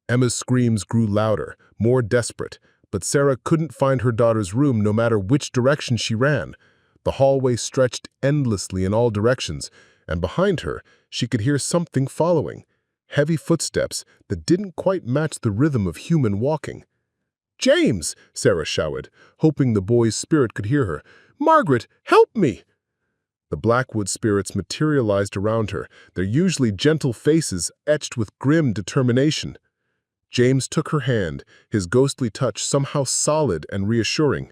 S3: Emma's screams grew louder, more desperate, but Sarah couldn't find her daughter's room no matter which direction she ran. The hallway stretched endlessly in all directions, and behind her, she could hear something following. Heavy footsteps that didn't quite match the rhythm of human walking. "James!" Sarah shouted, hoping the boy's spirit could hear her. "Margaret, help me!" The Blackwood spirits materialized around her, their usually gentle faces etched with grim determination. James took her hand, his ghostly touch somehow solid and reassuring.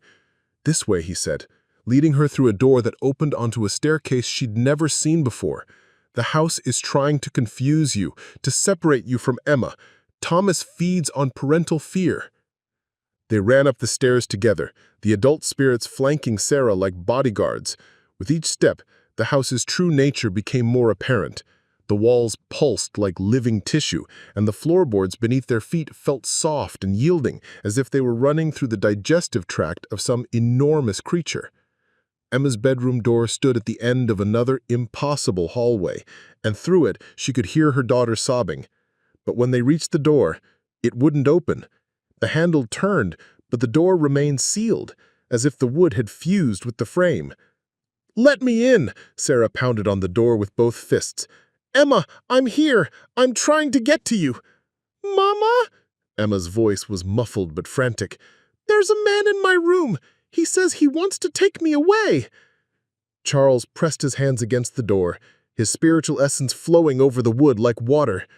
S3: "This way," he said, leading her through a door that opened onto a staircase she'd never seen before. "The house is trying to confuse you, to separate you from Emma. Thomas feeds on parental fear." They ran up the stairs together, the adult spirits flanking Sarah like bodyguards. With each step, the house's true nature became more apparent. The walls pulsed like living tissue, and the floorboards beneath their feet felt soft and yielding, as if they were running through the digestive tract of some enormous creature. Emma's bedroom door stood at the end of another impossible hallway, and through it she could hear her daughter sobbing. But when they reached the door, it wouldn't open. The handle turned, but the door remained sealed, as if the wood had fused with the frame. "Let me in!" Sarah pounded on the door with both fists. "Emma, I'm here! I'm trying to get to you!" "Mama?" Emma's voice was muffled but frantic. "There's a man in my room. He says he wants to take me away." Charles pressed his hands against the door, his spiritual essence flowing over the wood like water.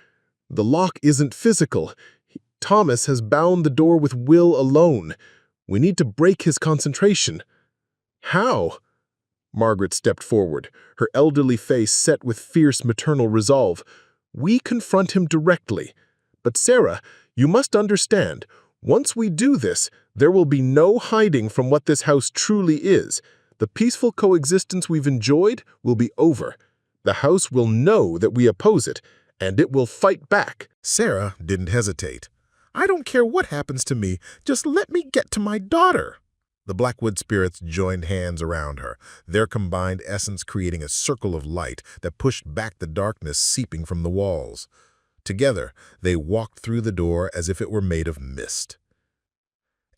S3: "The lock isn't physical. Thomas has bound the door with will alone. We need to break his concentration." "How?" Margaret stepped forward, her elderly face set with fierce maternal resolve. "We confront him directly. But Sarah, you must understand, once we do this, there will be no hiding from what this house truly is. The peaceful coexistence we've enjoyed will be over. The house will know that we oppose it, and it will fight back." Sarah didn't hesitate.
S2: I don't care what happens to me. Just let me get to my daughter." The Blackwood spirits joined hands around her, their combined essence creating a circle of light that pushed back the darkness seeping from the walls. Together, they walked through the door as if it were made of mist.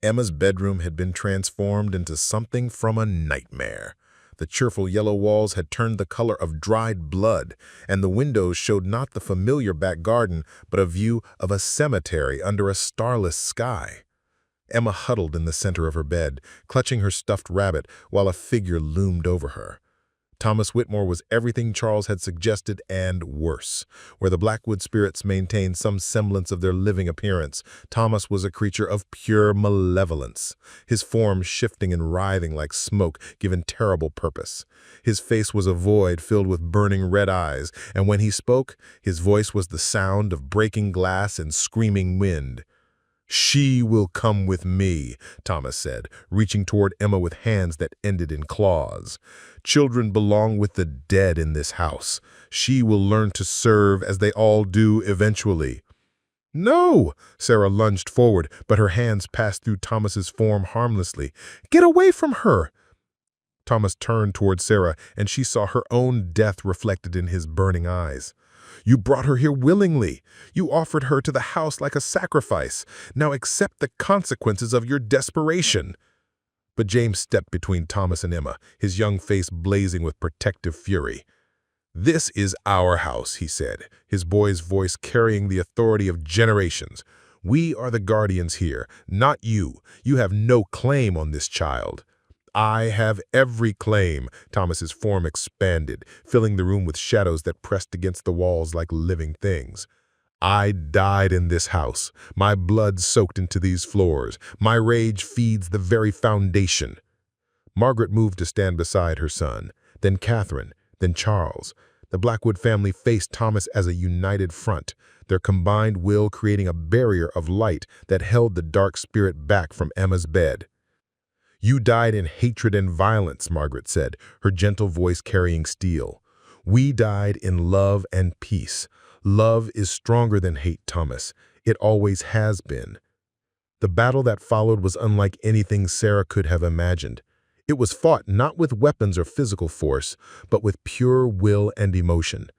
S2: Emma's bedroom had been transformed into something from a nightmare. The cheerful yellow walls had turned the color of dried blood, and the windows showed not the familiar back garden, but a view of a cemetery under a starless sky. Emma huddled in the center of her bed, clutching her stuffed rabbit while a figure loomed over her. Thomas Whitmore was everything Charles had suggested and worse. Where the Blackwood spirits maintained some semblance of their living appearance, Thomas was a creature of pure malevolence, his form shifting and writhing like smoke given terrible purpose. His face was a void filled with burning red eyes, and when he spoke, his voice was the sound of breaking glass and screaming wind. "She will come with me," Thomas said, reaching toward Emma with hands that ended in claws. "Children belong with the dead in this house. She will learn to serve as they all do eventually." "No!" Sarah lunged forward, but her hands passed through Thomas's form harmlessly. "Get away from her!" Thomas turned toward Sarah, and she saw her own death reflected in his burning eyes. "You brought her here willingly. You offered her to the house like a sacrifice. Now accept the consequences of your desperation." But James stepped between Thomas and Emma, his young face blazing with protective fury. "This is our house," he said, his boy's voice carrying the authority of generations. "We are the guardians here, not you. You have no claim on this child." "I have every claim." Thomas's form expanded, filling the room with shadows that pressed against the walls like living things. "I died in this house. My blood soaked into these floors. My rage feeds the very foundation." Margaret moved to stand beside her son, then Catherine, then Charles. The Blackwood family faced Thomas as a united front, their combined will creating a barrier of light that held the dark spirit back from Emma's bed. "You died in hatred and violence," Margaret said, her gentle voice carrying steel. "We died in love and peace. Love is stronger than hate, Thomas. It always has been." The battle that followed was unlike anything Sarah could have imagined. It was fought not with weapons or physical force, but with pure will and emotion.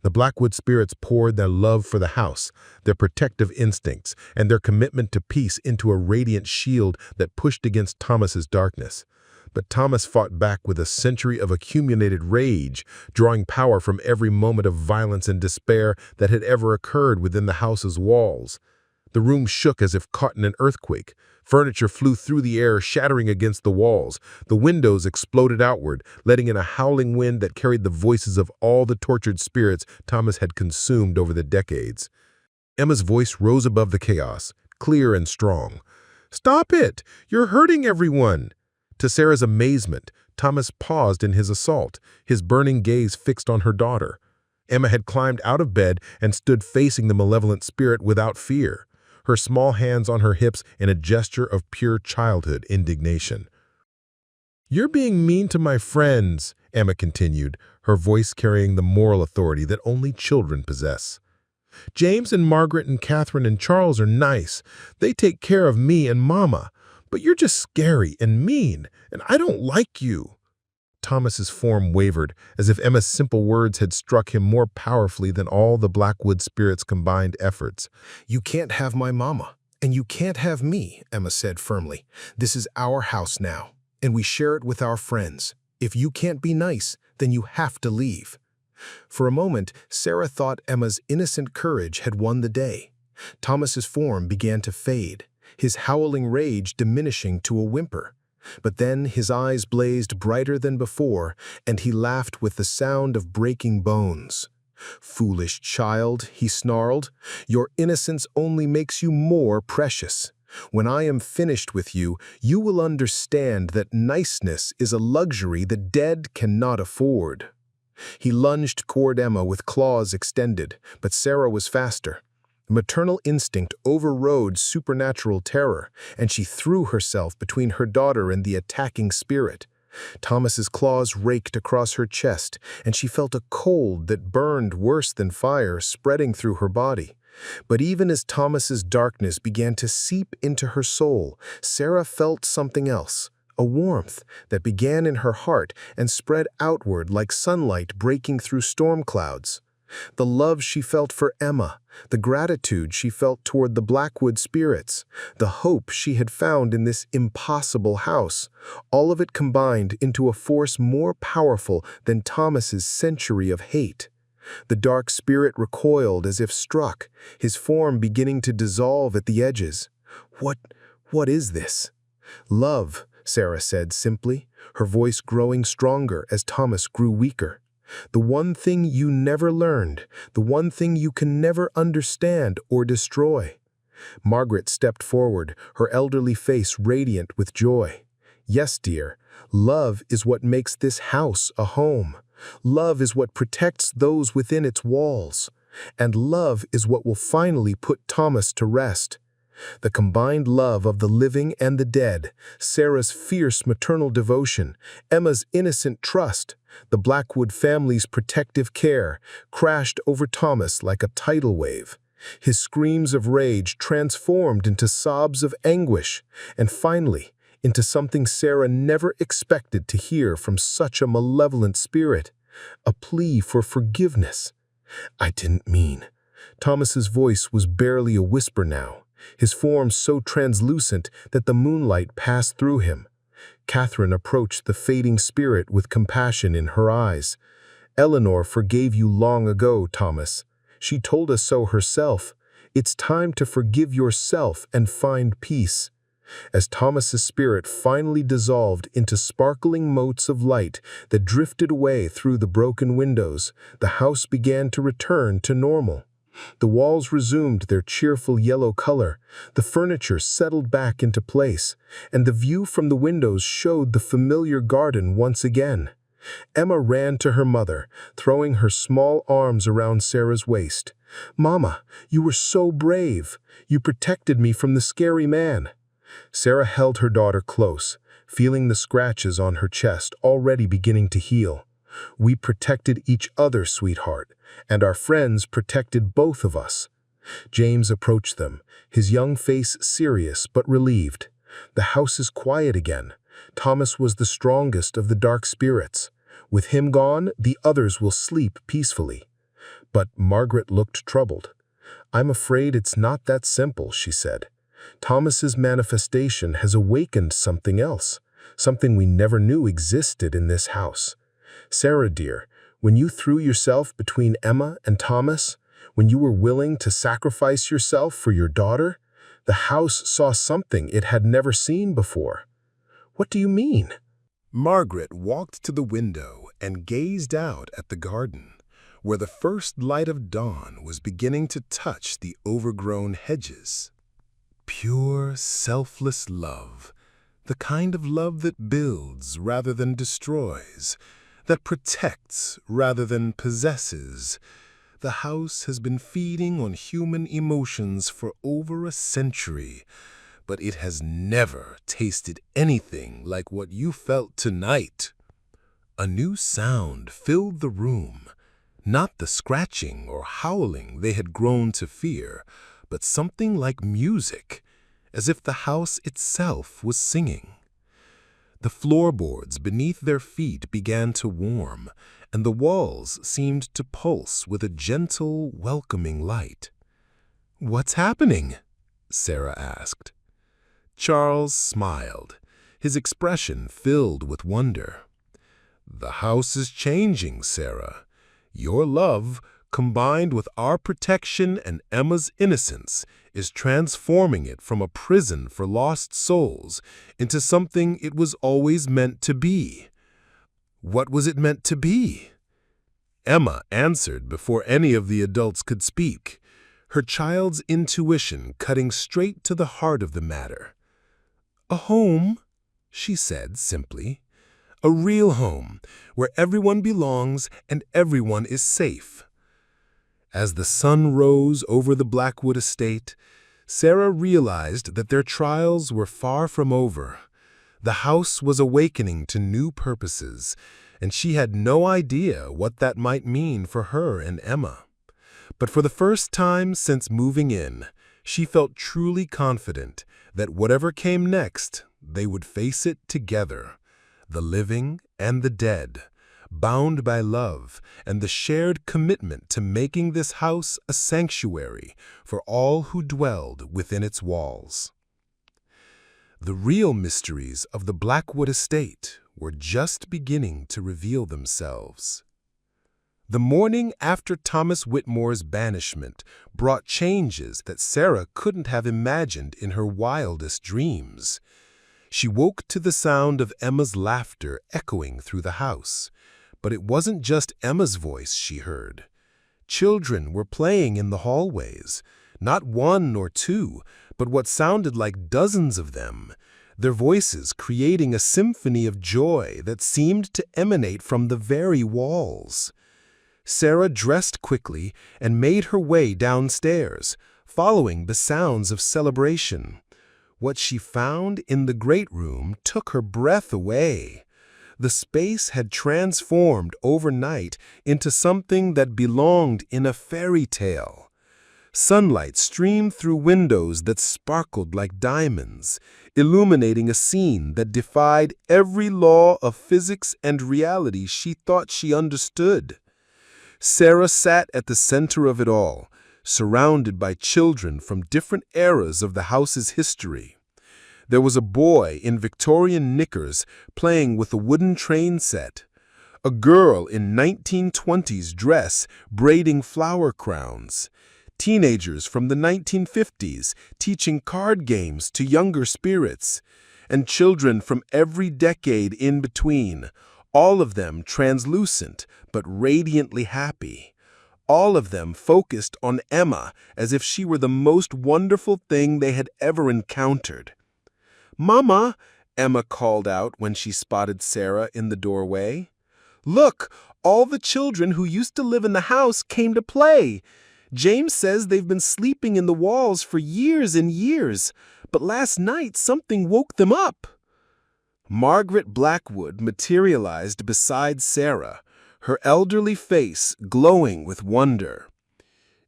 S2: The Blackwood spirits poured their love for the house, their protective instincts, and their commitment to peace into a radiant shield that pushed against Thomas's darkness. But Thomas fought back with a century of accumulated rage, drawing power from every moment of violence and despair that had ever occurred within the house's walls. The room shook as if caught in an earthquake. Furniture flew through the air, shattering against the walls. The windows exploded outward, letting in a howling wind that carried the voices of all the tortured spirits Thomas had consumed over the decades. Emma's voice rose above the chaos, clear and strong. "Stop it! You're hurting everyone!" To Sarah's amazement, Thomas paused in his assault, his burning gaze fixed on her daughter. Emma had climbed out of bed and stood facing the malevolent spirit without fear, her small hands on her hips in a gesture of pure childhood indignation. "You're being mean to my friends," Emma continued, her voice carrying the moral authority that only children possess. "James and Margaret and Catherine and Charles are nice. They take care of me and Mama. But you're just scary and mean, and I don't like you." Thomas's form wavered, as if Emma's simple words had struck him more powerfully than all the Blackwood spirits' combined efforts. "You can't have my mama, and you can't have me," Emma said firmly. "This is our house now, and we share it with our friends. If you can't be nice, then you have to leave." For a moment, Sarah thought Emma's innocent courage had won the day. Thomas's form began to fade, his howling rage diminishing to a whimper. But then his eyes blazed brighter than before, and he laughed with the sound of breaking bones. "Foolish child," he snarled, "your innocence only makes you more precious. When I am finished with you, you will understand that niceness is a luxury the dead cannot afford." He lunged toward Emma with claws extended, but Sarah was faster. Maternal instinct overrode supernatural terror, and she threw herself between her daughter and the attacking spirit. Thomas's claws raked across her chest, and she felt a cold that burned worse than fire spreading through her body. But even as Thomas's darkness began to seep into her soul, Sarah felt something else, a warmth that began in her heart and spread outward like sunlight breaking through storm clouds. The love she felt for Emma, the gratitude she felt toward the Blackwood spirits, the hope she had found in this impossible house, all of it combined into a force more powerful than Thomas's century of hate. The dark spirit recoiled as if struck, his form beginning to dissolve at the edges. What is this? Love, Sarah said simply, her voice growing stronger as Thomas grew weaker. The one thing you never learned, the one thing you can never understand or destroy. Margaret stepped forward, her elderly face radiant with joy. Yes, dear, love is what makes this house a home. Love is what protects those within its walls. And love is what will finally put Thomas to rest. The combined love of the living and the dead, Sarah's fierce maternal devotion, Emma's innocent trust, the Blackwood family's protective care, crashed over Thomas like a tidal wave. His screams of rage transformed into sobs of anguish, and finally, into something Sarah never expected to hear from such a malevolent spirit, a plea for forgiveness. "I didn't mean." Thomas's voice was barely a whisper now, his form so translucent that the moonlight passed through him. Catherine approached the fading spirit with compassion in her eyes. "Eleanor forgave you long ago, Thomas. She told us so herself. It's time to forgive yourself and find peace." As Thomas's spirit finally dissolved into sparkling motes of light that drifted away through the broken windows, the house began to return to normal. The walls resumed their cheerful yellow color, the furniture settled back into place, and the view from the windows showed the familiar garden once again. Emma ran to her mother, throwing her small arms around Sarah's waist. "Mama, you were so brave. You protected me from the scary man." Sarah held her daughter close, feeling the scratches on her chest already beginning to heal. "We protected each other, sweetheart, and our friends protected both of us." James approached them, his young face serious but relieved. "The house is quiet again. Thomas was the strongest of the dark spirits. With him gone, the others will sleep peacefully." But Margaret looked troubled. "I'm afraid it's not that simple," she said. "Thomas's manifestation has awakened something else, something we never knew existed in this house. Sarah, dear, when you threw yourself between Emma and Thomas, when you were willing to sacrifice yourself for your daughter, the house saw something it had never seen before. What do you mean?"
S3: Margaret walked to the window and gazed out at the garden, where the first light of dawn was beginning to touch the overgrown hedges. Pure, selfless love, the kind of love that builds rather than destroys, that protects rather than possesses. The house has been feeding on human emotions for over a century, but it has never tasted anything like what you felt tonight. A new sound filled the room, not the scratching or howling they had grown to fear, but something like music, as if the house itself was singing. The floorboards beneath their feet began to warm, and the walls seemed to pulse with a gentle, welcoming light. "What's happening?" Sarah asked. Charles smiled, his expression filled with wonder. "The house is changing, Sarah. Your love, combined with our protection and Emma's innocence, is transforming it from a prison for lost souls into something it was always meant to be." "What was it meant to be?" Emma answered before any of the adults could speak, her child's intuition cutting straight to the heart of the matter. "A home," she said simply. "A real home, where everyone belongs and everyone is safe." As the sun rose over the Blackwood Estate, Sarah realized that their trials were far from over. The house was awakening to new purposes, and she had no idea what that might mean for her and Emma.
S2: But for the first time since moving in, she felt truly confident that whatever came next, they would face it together, the living and the dead, bound by love and the shared commitment to making this house a sanctuary for all who dwelled within its walls. The real mysteries of the Blackwood Estate were just beginning to reveal themselves. The morning after Thomas Whitmore's banishment brought changes that Sarah couldn't have imagined in her wildest dreams. She woke to the sound of Emma's laughter echoing through the house. But it wasn't just Emma's voice she heard. Children were playing in the hallways, not one or two, but what sounded like dozens of them, their voices creating a symphony of joy that seemed to emanate from the very walls. Sarah dressed quickly and made her way downstairs, following the sounds of celebration. What she found in the great room took her breath away. The space had transformed overnight into something that belonged in a fairy tale. Sunlight streamed through windows that sparkled like diamonds, illuminating a scene that defied every law of physics and reality she thought she understood. Sarah sat at the center of it all, surrounded by children from different eras of the house's history. There was a boy in Victorian knickers playing with a wooden train set, a girl in 1920s dress braiding flower crowns, teenagers from the 1950s teaching card games to younger spirits, and children from every decade in between, all of them translucent but radiantly happy. All of them focused on Emma as if she were the most wonderful thing they had ever encountered. "Mama," Emma called out when she spotted Sarah in the doorway. "Look, all the children who used to live in the house came to play. James says they've been sleeping in the walls for years and years, but last night something woke them up." Margaret Blackwood materialized beside Sarah, her elderly face glowing with wonder.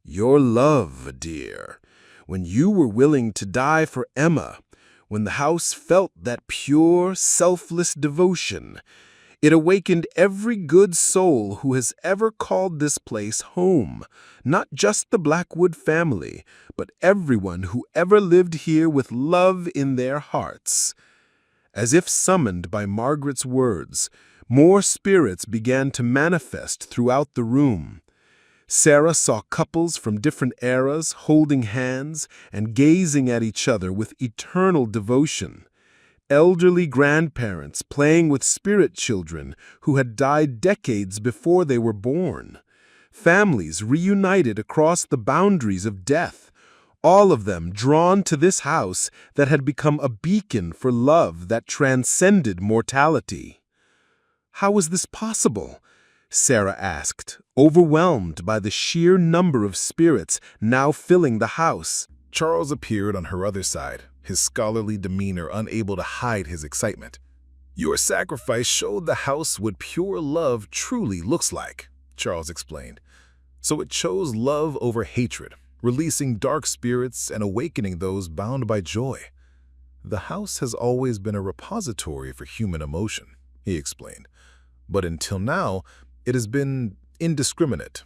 S2: "Your love, dear, when you were willing to die for Emma, when the house felt that pure, selfless devotion, it awakened every good soul who has ever called this place home, not just the Blackwood family, but everyone who ever lived here with love in their hearts." As if summoned by Margaret's words, more spirits began to manifest throughout the room. Sarah saw couples from different eras holding hands and gazing at each other with eternal devotion. Elderly grandparents playing with spirit children who had died decades before they were born. Families reunited across the boundaries of death, all of them drawn to this house that had become a beacon for love that transcended mortality. "How was this possible?" Sarah asked, overwhelmed by the sheer number of spirits now filling the house.
S3: Charles appeared on her other side, his scholarly demeanor unable to hide his excitement. "Your sacrifice showed the house what pure love truly looks like," Charles explained. "So it chose love over hatred, releasing dark spirits and awakening those bound by joy. The house has always been a repository for human emotion," he explained. "But until now, it has been indiscriminate.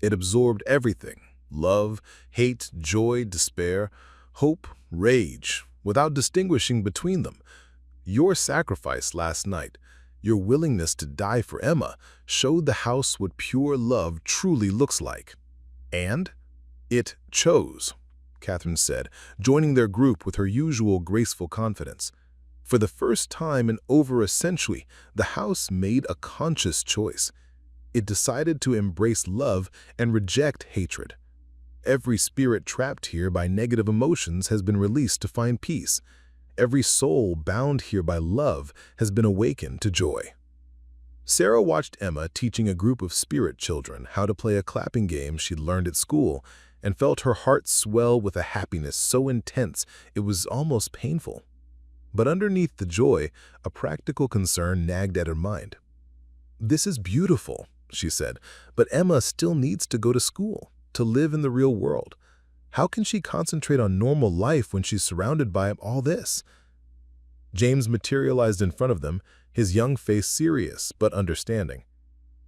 S3: It absorbed everything: love, hate, joy, despair, hope, rage, without distinguishing between them. Your sacrifice last night, your willingness to die for Emma, showed the house what pure love truly looks like. And it chose," Catherine said, joining their group with her usual graceful confidence. "For the first time in over a century, the house made a conscious choice. It decided to embrace love and reject hatred. Every spirit trapped here by negative emotions has been released to find peace. Every soul bound here by love has been awakened to joy." Sarah watched Emma teaching a group of spirit children how to play a clapping game she'd learned at school, and felt her heart swell with a happiness so intense it was almost painful. But underneath the joy, a practical concern nagged at her mind. "This is beautiful," she said, "but Emma still needs to go to school.
S2: to live in the real world. How can she concentrate on normal life when she's surrounded by all this? James materialized in front of them, his young face serious but understanding.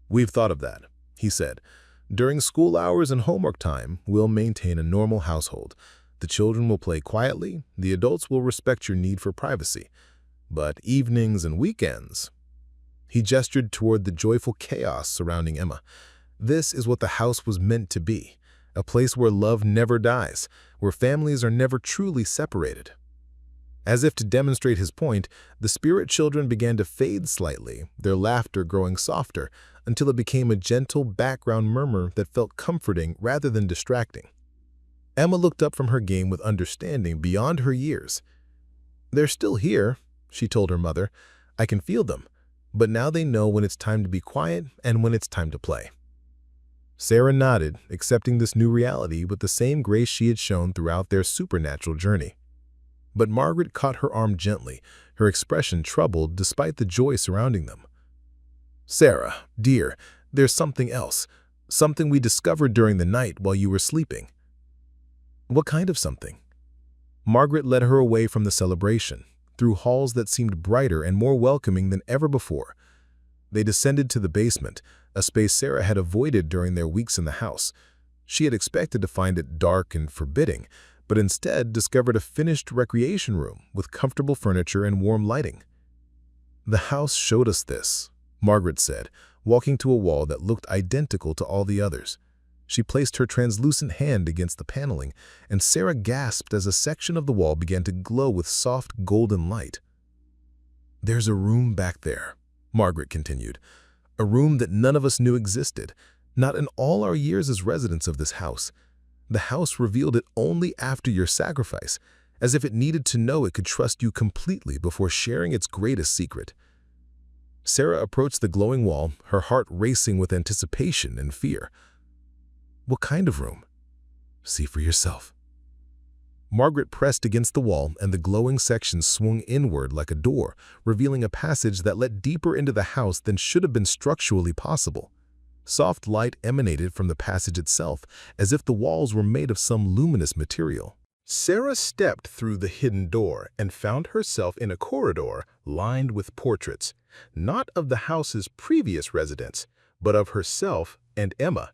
S2: "We've thought of that," he said. "During school hours and homework time, we'll maintain a normal household. The children will play quietly, the adults will respect your need for privacy. But evenings and weekends—" He gestured toward the joyful chaos surrounding Emma. "This is what the house was meant to be, a place where love never dies, where families are never truly separated." As if to demonstrate his point, the spirit children began to fade slightly, their laughter growing softer, until it became a gentle background murmur that felt comforting rather than distracting. Emma looked up from her game with understanding beyond her years. "They're still here," she told her mother. "I can feel them, but now they know when it's time to be quiet and when it's time to play." Sarah nodded, accepting this new reality with the same grace she had shown throughout their supernatural journey. But Margaret caught her arm gently, her expression troubled despite the joy surrounding them. "Sarah, dear, there's something else, something we discovered during the night while you were sleeping." "What kind of something?" Margaret led her away from the celebration, through halls that seemed brighter and more welcoming than ever before. They descended to the basement, a space Sarah had avoided during their weeks in the house. She had expected to find it dark and forbidding, but instead discovered a finished recreation room with comfortable furniture and warm lighting. "The house showed us this," Margaret said, walking to a wall that looked identical to all the others. She placed her translucent hand against the paneling, and Sarah gasped as a section of the wall began to glow with soft golden light. "There's a room back there," Margaret continued, "a room that none of us knew existed, not in all our years as residents of this house. The house revealed it only after your sacrifice, as if it needed to know it could trust you completely before sharing its greatest secret." Sarah approached the glowing wall, her heart racing with anticipation and fear. "What kind of room?" "See for yourself." Margaret pressed against the wall, and the glowing section swung inward like a door, revealing a passage that led deeper into the house than should have been structurally possible. Soft light emanated from the passage itself, as if the walls were made of some luminous material. Sarah stepped through the hidden door and found herself in a corridor lined with portraits, not of the house's previous residents, but of herself and Emma.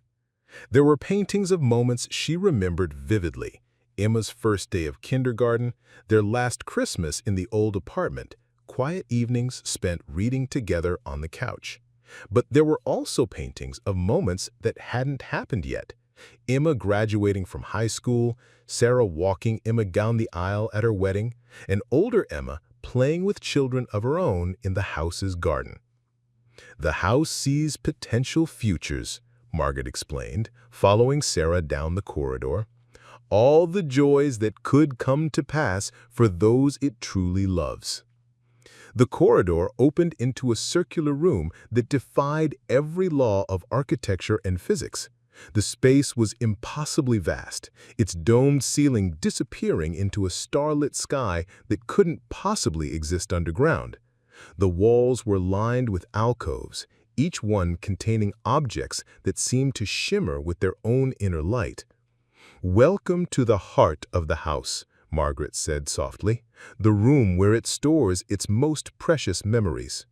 S2: There were paintings of moments she remembered vividly: Emma's first day of kindergarten, their last Christmas in the old apartment, quiet evenings spent reading together on the couch. But there were also paintings of moments that hadn't happened yet: Emma graduating from high school, Sarah walking Emma down the aisle at her wedding, and older Emma playing with children of her own in the house's garden. "The house sees potential futures," Margaret explained, following Sarah down the corridor. "All the joys that could come to pass for those it truly loves." The corridor opened into a circular room that defied every law of architecture and physics. The space was impossibly vast, its domed ceiling disappearing into a starlit sky that couldn't possibly exist underground. The walls were lined with alcoves, each one containing objects that seemed to shimmer with their own inner light. "Welcome to the heart of the house," Margaret said softly, "the room where it stores its most precious memories."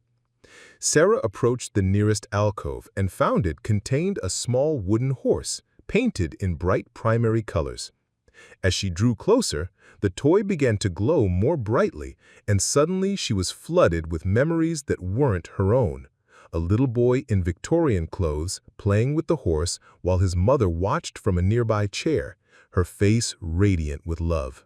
S2: Sarah approached the nearest alcove and found it contained a small wooden horse, painted in bright primary colors. As she drew closer, the toy began to glow more brightly, and suddenly she was flooded with memories that weren't her own. A little boy in Victorian clothes playing with the horse while his mother watched from a nearby chair, her face radiant with love.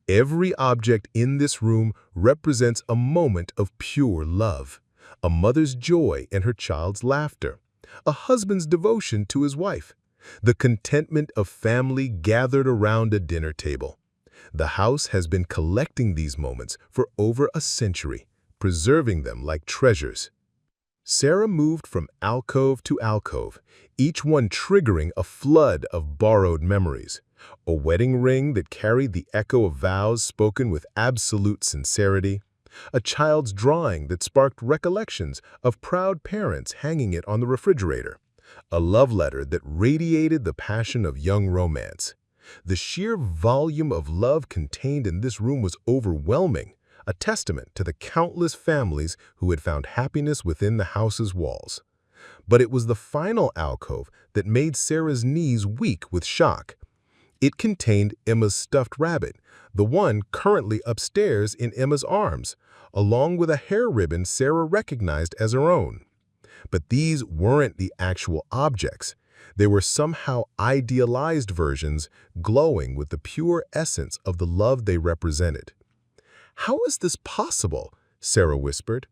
S2: Every object in this room represents a moment of pure love: a mother's joy in her child's laughter, a husband's devotion to his wife, the contentment of family gathered around a dinner table. The house has been collecting these moments for over a century, preserving them like treasures. Sarah moved from alcove to alcove, each one triggering a flood of borrowed memories. A wedding ring that carried the echo of vows spoken with absolute sincerity. A child's drawing that sparked recollections of proud parents hanging it on the refrigerator. a love letter that radiated the passion of young romance. The sheer volume of love contained in this room was overwhelming, a testament to the countless families who had found happiness within the house's walls. But it was the final alcove that made Sarah's knees weak with shock. It contained Emma's stuffed rabbit, the one currently upstairs in Emma's arms, along with a hair ribbon Sarah recognized as her own. But these weren't the actual objects. They were somehow idealized versions, glowing with the pure essence of the love they represented. "How is this possible?" Sarah whispered.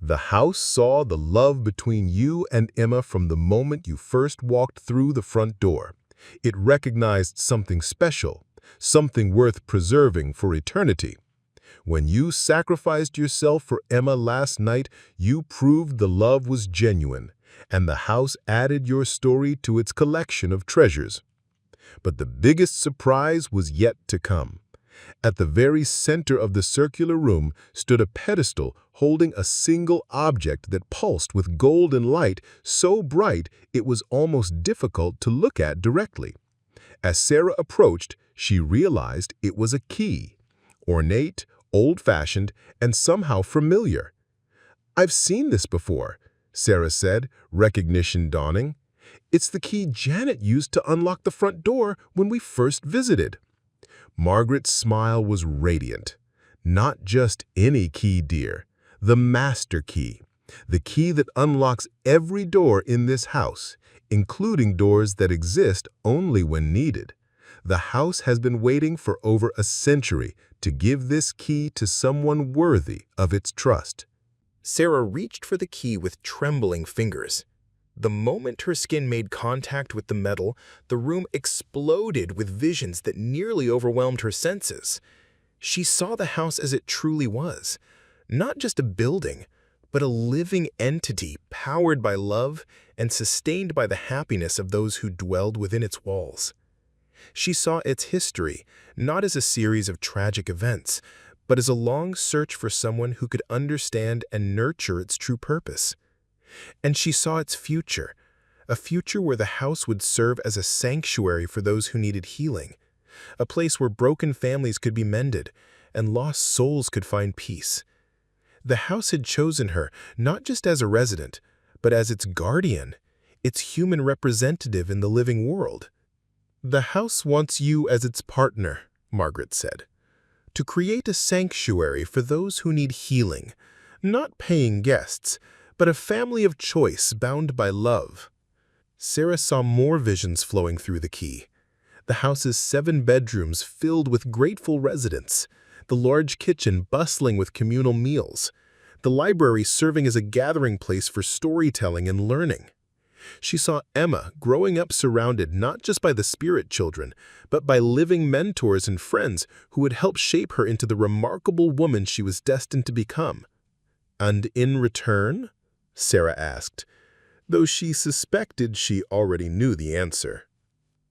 S2: "The house saw the love between you and Emma from the moment you first walked through the front door. It recognized something special, something worth preserving for eternity. When you sacrificed yourself for Emma last night, you proved the love was genuine, and the house added your story to its collection of treasures." But the biggest surprise was yet to come. At the very center of the circular room stood a pedestal holding a single object that pulsed with golden light so bright it was almost difficult to look at directly. As Sarah approached, she realized it was a key, ornate, old-fashioned, and somehow familiar. "I've seen this before," Sarah said, recognition dawning. "It's the key Janet used to unlock the front door when we first visited." Margaret's smile was radiant. "Not just any key, dear. The master key. The key that unlocks every door in this house, including doors that exist only when needed. The house has been waiting for over a century to give this key to someone worthy of its trust."
S1: Sarah reached for the key with trembling fingers. The moment her skin made contact with the metal, the room exploded with visions that nearly overwhelmed her senses. She saw the house as it truly was, not just a building, but a living entity powered by love and sustained by the happiness of those who dwelled within its walls. She saw its history not as a series of tragic events, but as a long search for someone who could understand and nurture its true purpose. And she saw its future, a future where the house would serve as a sanctuary for those who needed healing, a place where broken families could be mended and lost souls could find peace. The house had chosen her not just as a resident, but as its guardian, its human representative in the living world. "The house wants you as its partner," Margaret said, "to create a sanctuary for those who need healing, not paying guests, but a family of choice bound by love." Sarah saw more visions flowing through the key. The house's 7 bedrooms filled with grateful residents, the large kitchen bustling with communal meals, the library serving as a gathering place for storytelling and learning. She saw Emma growing up surrounded not just by the spirit children, but by living mentors and friends who would help shape her into the remarkable woman she was destined to become. "And in return?" Sarah asked, though she suspected she already knew the answer.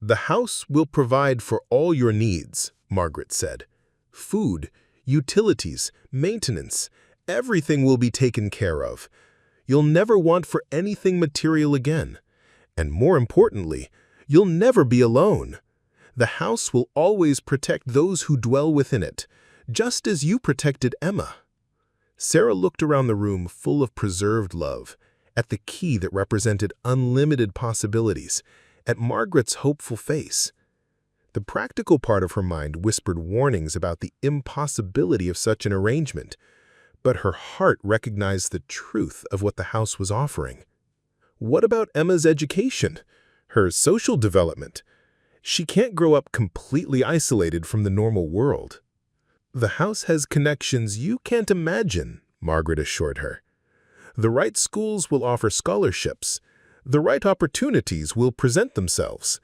S1: "The house will provide for all your needs," Margaret said. "Food, utilities, maintenance, everything will be taken care of. You'll never want for anything material again. And more importantly, you'll never be alone. The house will always protect those who dwell within it, just as you protected Emma." Sarah looked around the room full of preserved love, at the key that represented unlimited possibilities, at Margaret's hopeful face. The practical part of her mind whispered warnings about the impossibility of such an arrangement, but her heart recognized the truth of what the house was offering. What about Emma's education, her social development? She can't grow up completely isolated from the normal world. "The house has connections you can't imagine," Margaret assured her. "The right schools will offer scholarships. The right opportunities will present themselves.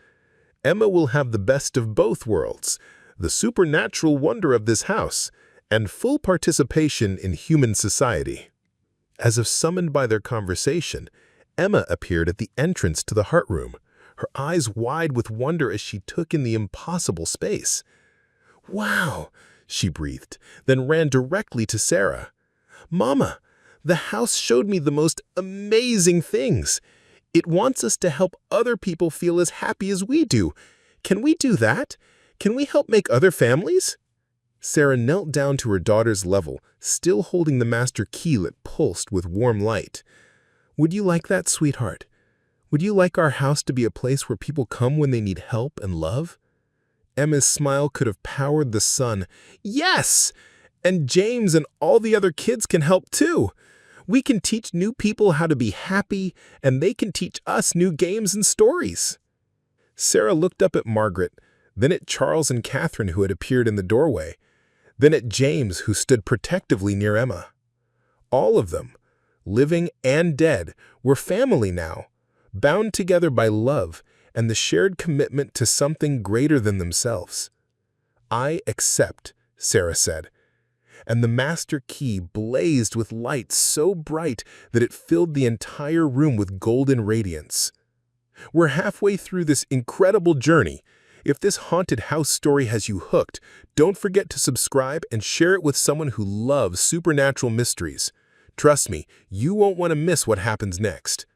S1: Emma will have the best of both worlds, the supernatural wonder of this house, and full participation in human society." As if summoned by their conversation, Emma appeared at the entrance to the heart room, her eyes wide with wonder as she took in the impossible space. "Wow," she breathed, then ran directly to Sarah. "Mama, the house showed me the most amazing things.
S2: It wants us to help other people feel as happy as we do. Can we do that? Can we help make other families?" Sarah knelt down to her daughter's level, still holding the master key that pulsed with warm light. "Would you like that, sweetheart? Would you like our house to be a place where people come when they need help and love?" Emma's smile could have powered the sun. "Yes! And James and all the other kids can help too. We can teach new people how to be happy, and they can teach us new games and stories." Sarah looked up at Margaret, then at Charles and Catherine, who had appeared in the doorway, then at James, who stood protectively near Emma. All of them, living and dead, were family now, bound together by love and the shared commitment to something greater than themselves. "I accept," Sarah said, and the master key blazed with light so bright that it filled the entire room with golden radiance. We're halfway through this incredible journey. If this haunted house story has you hooked, don't forget to subscribe and share it with someone who loves supernatural mysteries. Trust me, you won't want to miss what happens next.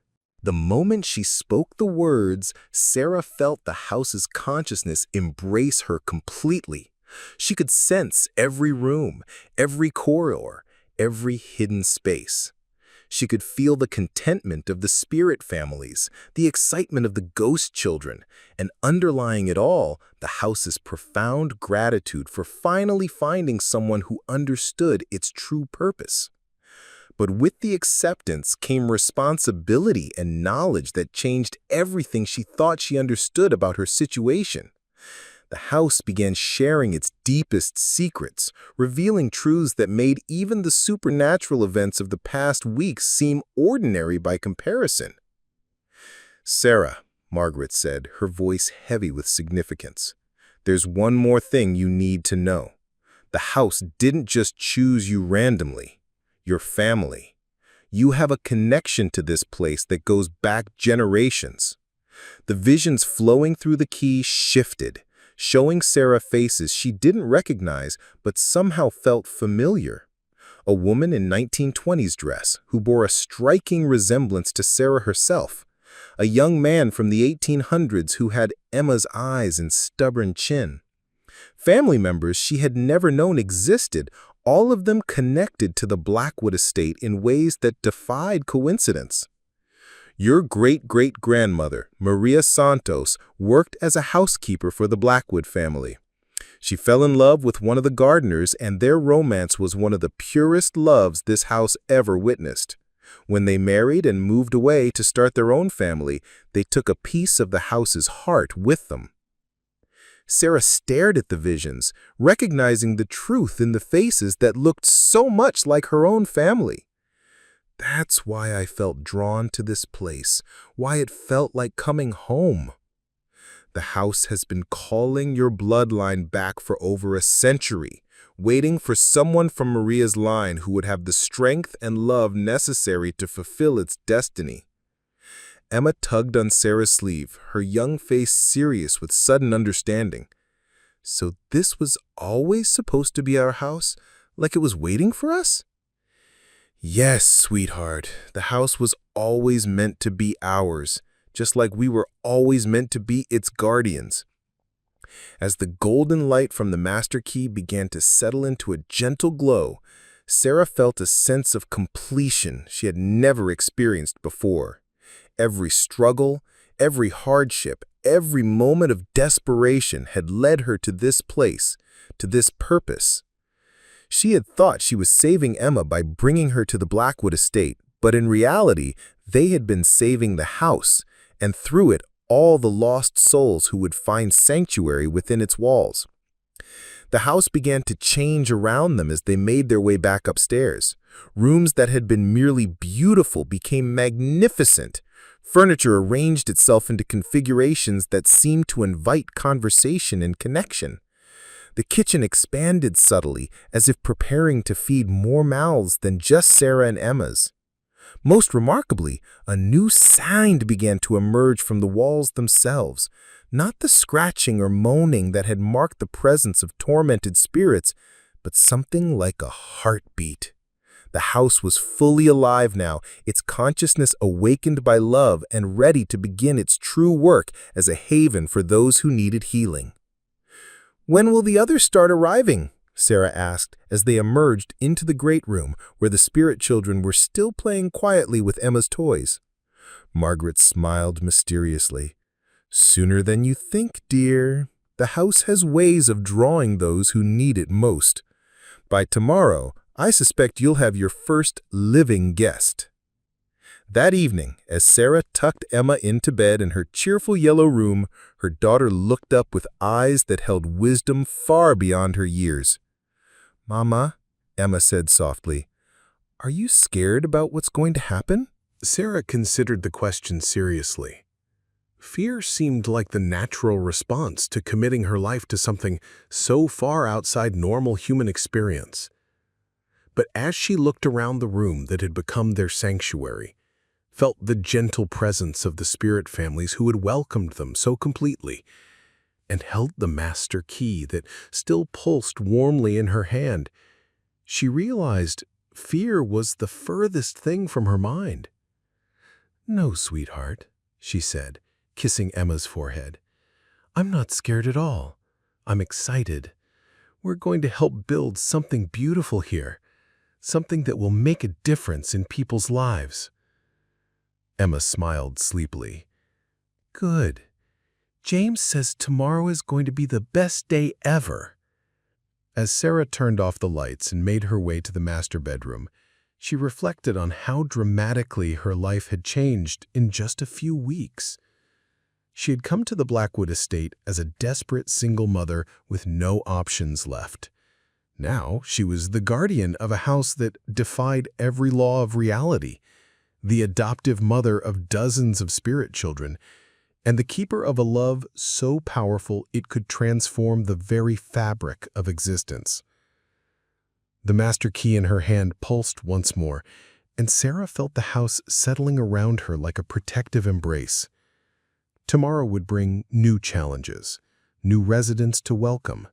S1: The moment she spoke the words, Sarah felt the house's consciousness embrace her completely. She could sense every room, every corridor, every hidden space. She could feel the contentment of the spirit families, the excitement of the ghost children, and underlying it all, the house's profound gratitude for finally finding someone who understood its true purpose. But with the acceptance came responsibility and knowledge that changed everything she thought she understood about her situation. The house began sharing its deepest secrets, revealing truths that made even the supernatural events of the past weeks seem ordinary by comparison. "Sarah," Margaret said, her voice heavy with significance, "there's one more thing you need to know. The house didn't just choose you randomly. Your family. You have a connection to this place that goes back generations." The visions flowing through the key shifted, showing Sarah faces she didn't recognize but somehow felt familiar. A woman in 1920s dress who bore a striking resemblance to Sarah herself. A young man from the 1800s who had Emma's eyes and stubborn chin. Family members she had never known existed, all of them connected to the Blackwood Estate in ways that defied coincidence. "Your great-great-grandmother, Maria Santos, worked as a housekeeper for the Blackwood family. She fell in love with one of the gardeners, and their romance was one of the purest loves this house ever witnessed. When they married and moved away to start their own family, they took a piece of the house's heart with them." Sarah stared at the visions, recognizing the truth in the faces that looked so much like her own family. "That's why I felt drawn to this place, why it felt like coming home. The house has been calling your bloodline back for over a century, waiting for someone from Maria's line who would have the strength and love necessary to fulfill its destiny." Emma tugged on Sarah's sleeve, her young face serious with sudden understanding. "So this was always supposed to be our house, like it was waiting for us?" "Yes, sweetheart. The house was always meant to be ours, just like we were always meant to be its guardians." As the golden light from the master key began to settle into a gentle glow, Sarah felt a sense of completion she had never experienced before. Every struggle, every hardship, every moment of desperation had led her to this place, to this purpose. She had thought she was saving Emma by bringing her to the Blackwood Estate, but in reality, they had been saving the house, and through it, all the lost souls who would find sanctuary within its walls. The house began to change around them as they made their way back upstairs. Rooms that had been merely beautiful became magnificent. Furniture arranged itself into configurations that seemed to invite conversation and connection. The kitchen expanded subtly, as if preparing to feed more mouths than just Sarah and Emma's. Most remarkably, a new sound began to emerge from the walls themselves, not the scratching or moaning that had marked the presence of tormented spirits, but something like a heartbeat.
S2: The house was fully alive now, its consciousness awakened by love and ready to begin its true work as a haven for those who needed healing. "When will the others start arriving?" Sarah asked as they emerged into the great room where the spirit children were still playing quietly with Emma's toys. Margaret smiled mysteriously. "Sooner than you think, dear. The house has ways of drawing those who need it most. By tomorrow, I suspect you'll have your first living guest." That evening, as Sarah tucked Emma into bed in her cheerful yellow room, her daughter looked up with eyes that held wisdom far beyond her years. "Mama," Emma said softly, "are you scared about what's going to happen?"
S3: Sarah considered the question seriously. Fear seemed like the natural response to committing her life to something so far outside normal human experience. But as she looked around the room that had become their sanctuary, felt the gentle presence of the spirit families who had welcomed them so completely, and held the master key that still pulsed warmly in her hand, she realized fear was the furthest thing from her mind. "No, sweetheart," she said, kissing Emma's forehead. "I'm not scared at all. I'm excited. We're going to help build something beautiful here, something that will make a difference in people's lives." Emma smiled sleepily. "Good. James says tomorrow is going to be the best day ever." As Sarah turned off the lights and made her way to the master bedroom, she reflected on how dramatically her life had changed in just a few weeks. She had come to the Blackwood Estate as a desperate single mother with no options left. Now she was the guardian of a house that defied every law of reality, the adoptive mother of dozens of spirit children, and the keeper of a love so powerful it could transform the very fabric of existence. The master key in her hand pulsed once more, and Sarah felt the house settling around her like a protective embrace. Tomorrow would bring new challenges, new residents to welcome,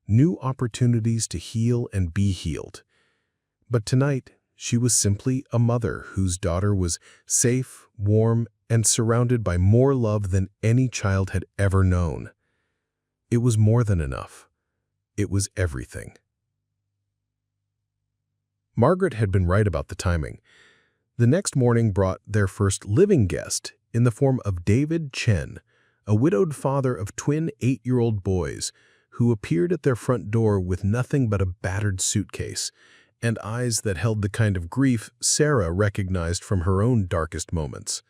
S3: new opportunities to heal and be healed. But tonight, she was simply a mother whose daughter was safe, warm, and surrounded by more love than any child had ever known. It was more than enough. It was everything. Margaret had been right about the timing. The next morning brought their first living guest in the form of David Chen, a widowed father of twin 8-year-old boys who appeared at their front door with nothing but a battered suitcase and eyes that held the kind of grief Sarah recognized from her own darkest moments.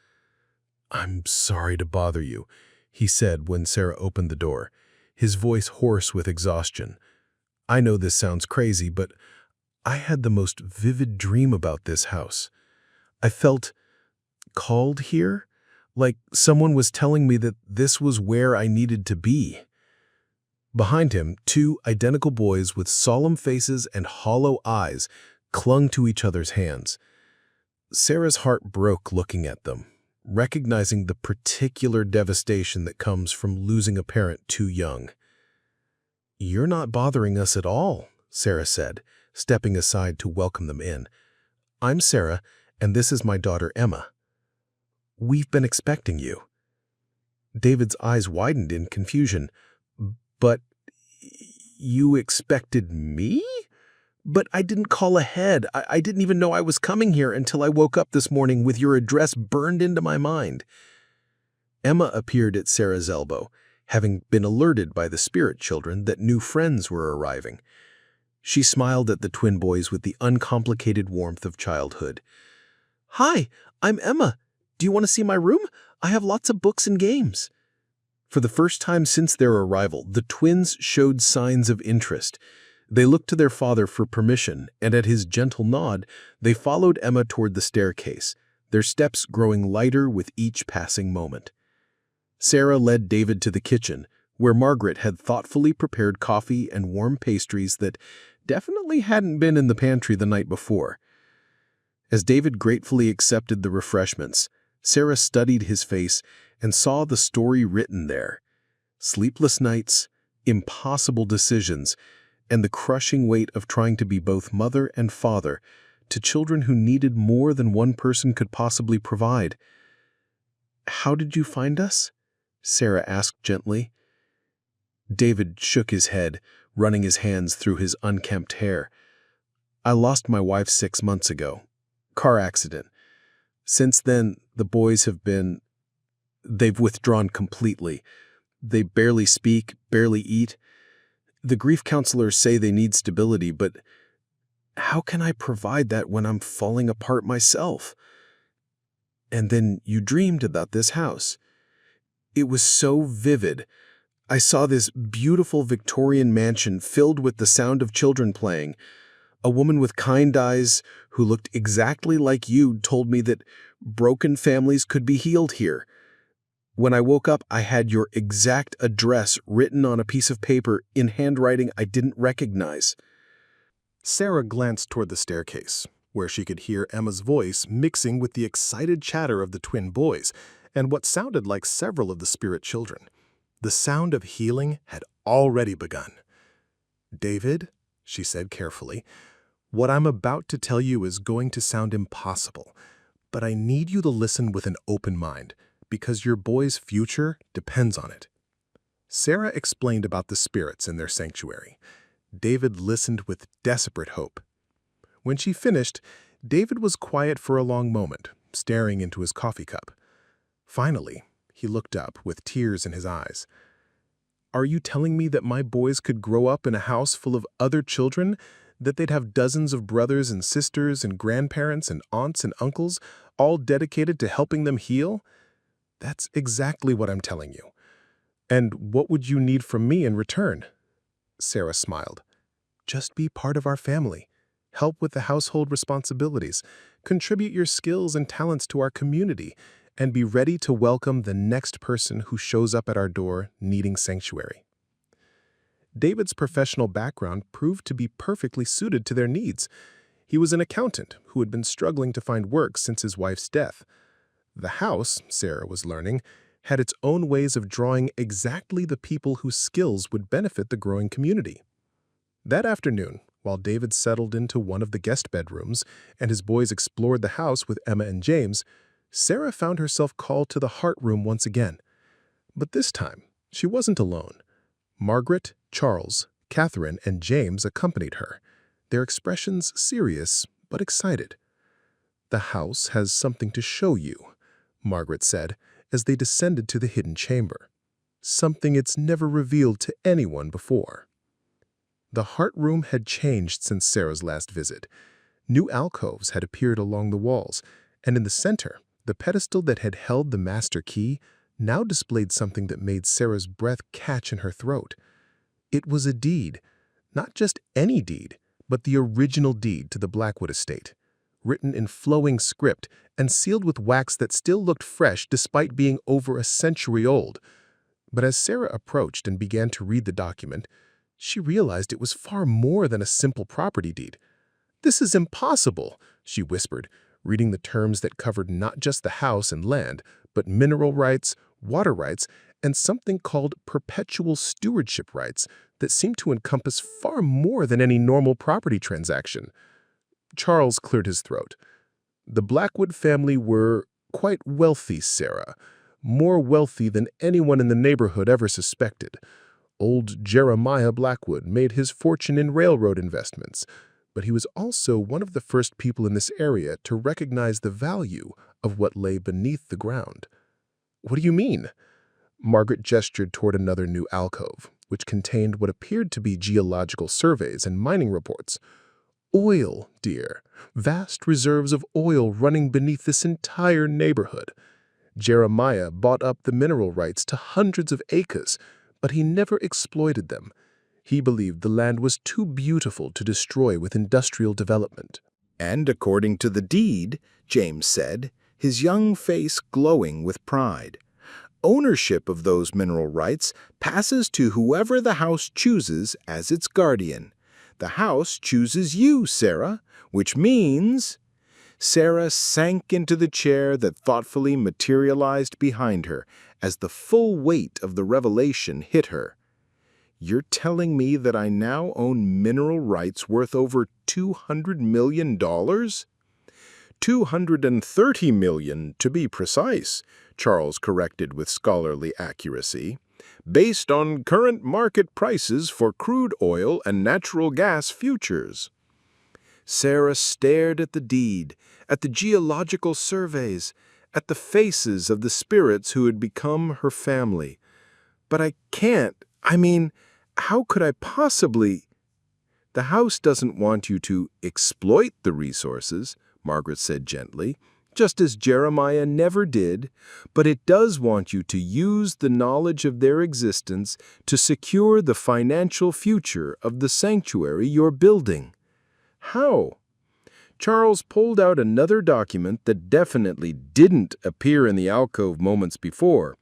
S3: "I'm sorry to bother you," he said when Sarah opened the door, his voice hoarse with exhaustion. "I know this sounds crazy, but I had the most vivid dream about this house. I felt called here, like someone was telling me that this was where I needed to be." Behind him, two identical boys with solemn faces and hollow eyes clung to each other's hands. Sarah's heart broke looking at them, recognizing the particular devastation that comes from losing a parent too young. "You're not bothering us at all," Sarah said, stepping aside to welcome them in. "I'm Sarah, and this is my daughter Emma. We've been expecting you." David's eyes widened in confusion. "But you expected me? But I didn't call ahead. I didn't even know I was coming here until I woke up this morning with your address burned into my mind." Emma appeared at Sarah's elbow, having been alerted by the spirit children that new friends were arriving. She smiled at the twin boys with the uncomplicated warmth of childhood. "Hi, I'm Emma. Do you want to see my room? I have lots of books and games." For the first time since their arrival, the twins showed signs of interest. They looked to their father for permission, and at his gentle nod, they followed Emma toward the staircase, their steps growing lighter with each passing moment. Sarah led David to the kitchen, where Margaret had thoughtfully prepared coffee and warm pastries that definitely hadn't been in the pantry the night before. As David gratefully accepted the refreshments, Sarah studied his face and saw the story written there. Sleepless nights, impossible decisions, and the crushing weight of trying to be both mother and father
S2: to children who needed more than one person could possibly provide. "How did you find us?" Sarah asked gently. David shook his head, running his hands through his unkempt hair. "I lost my wife 6 months ago. Car accident. Since then, the boys they've withdrawn completely. They barely speak, barely eat. The grief counselors say they need stability, but how can I provide that when I'm falling apart myself? And then you dreamed about this house. It was so vivid. I saw this beautiful Victorian mansion filled with the sound of children playing. A woman with kind eyes who looked exactly like you told me that broken families could be healed here. When I woke up, I had your exact address written on a piece of paper in handwriting I didn't recognize."
S3: Sarah glanced toward the staircase, where she could hear Emma's voice mixing with the excited chatter of the twin boys and what sounded like several of the spirit children. The sound of healing had already begun. "David," she said carefully, "what I'm about to tell you is going to sound impossible, but I need you to listen with an open mind, because your boy's future depends on it." Sarah explained about the spirits in their sanctuary. David listened with desperate hope. When she finished, David was quiet for a long moment, staring into his coffee cup. Finally, he looked up with tears in his eyes. "Are you telling me that my boys could grow up in a house full of other children, that they'd have dozens of brothers and sisters and grandparents and aunts and uncles, all dedicated to helping them heal?" "That's exactly what I'm telling you. And what would you need from me in return?" Sarah smiled. "Just be part of our family. Help with the household responsibilities. Contribute your skills and talents to our community, and be ready to welcome the next person who shows up at our door needing sanctuary." David's professional background proved to be perfectly suited to their needs. He was an accountant who had been struggling to find work since his wife's death. The house, Sarah was learning, had its own ways of drawing exactly the people whose skills would benefit the growing community. That afternoon, while David settled into one of the guest bedrooms and his boys explored the house with Emma and James, Sarah found herself called to the heart room once again. But this time, she wasn't alone. Margaret, Charles, Catherine, and James accompanied her, their expressions serious but excited. "The house has something to show you," Margaret said as they descended to the hidden chamber. "Something it's never revealed to anyone before." The heart room had changed since Sarah's last visit. New alcoves had appeared along the walls, and in the center, the pedestal that had held the master key now displayed something that made Sarah's breath catch in her throat. It was a deed, not just any deed, but the original deed to the Blackwood Estate, written in flowing script and sealed with wax that still looked fresh despite being over a century old. But as Sarah approached and began to read the document, she realized it was far more than a simple property deed. "This is impossible," she whispered, reading the terms that covered not just the house and land, but mineral rights, water rights, and something called perpetual stewardship rights that seemed to encompass far more than any normal property transaction. Charles cleared his throat. "The Blackwood family were quite wealthy, Sarah, more wealthy than anyone in the neighborhood ever suspected. Old Jeremiah Blackwood made his fortune in railroad investments, but he was also one of the first people in this area to recognize the value of what lay beneath the ground." "What do you mean?" Margaret gestured toward another new alcove, which contained what appeared to be geological surveys and mining reports. "Oil, dear. Vast reserves of oil running beneath this entire neighborhood. Jeremiah bought up the mineral rights to hundreds of acres, but he never exploited them. He believed the land was too beautiful to destroy with industrial development."
S4: And according to the deed, James said, his young face glowing with pride, ownership of those mineral rights passes to whoever the house chooses as its guardian. The house chooses you, Sarah, which means... Sarah sank into the chair that thoughtfully materialized behind her as the full weight of the revelation hit her. You're telling me that I now own mineral rights worth over $200 million? $230 million, to be precise, Charles corrected with scholarly accuracy, based on current market prices for crude oil and natural gas futures. Sarah stared at the deed, at the geological surveys, at the faces of the spirits who had become her family. But I can't. How could I possibly? The house doesn't want you to exploit the resources, Margaret said gently, just as Jeremiah never did, but it does want you to use the knowledge of their existence to secure the financial future of the sanctuary you're building. How? Charles pulled out another document that definitely didn't appear in the alcove moments before,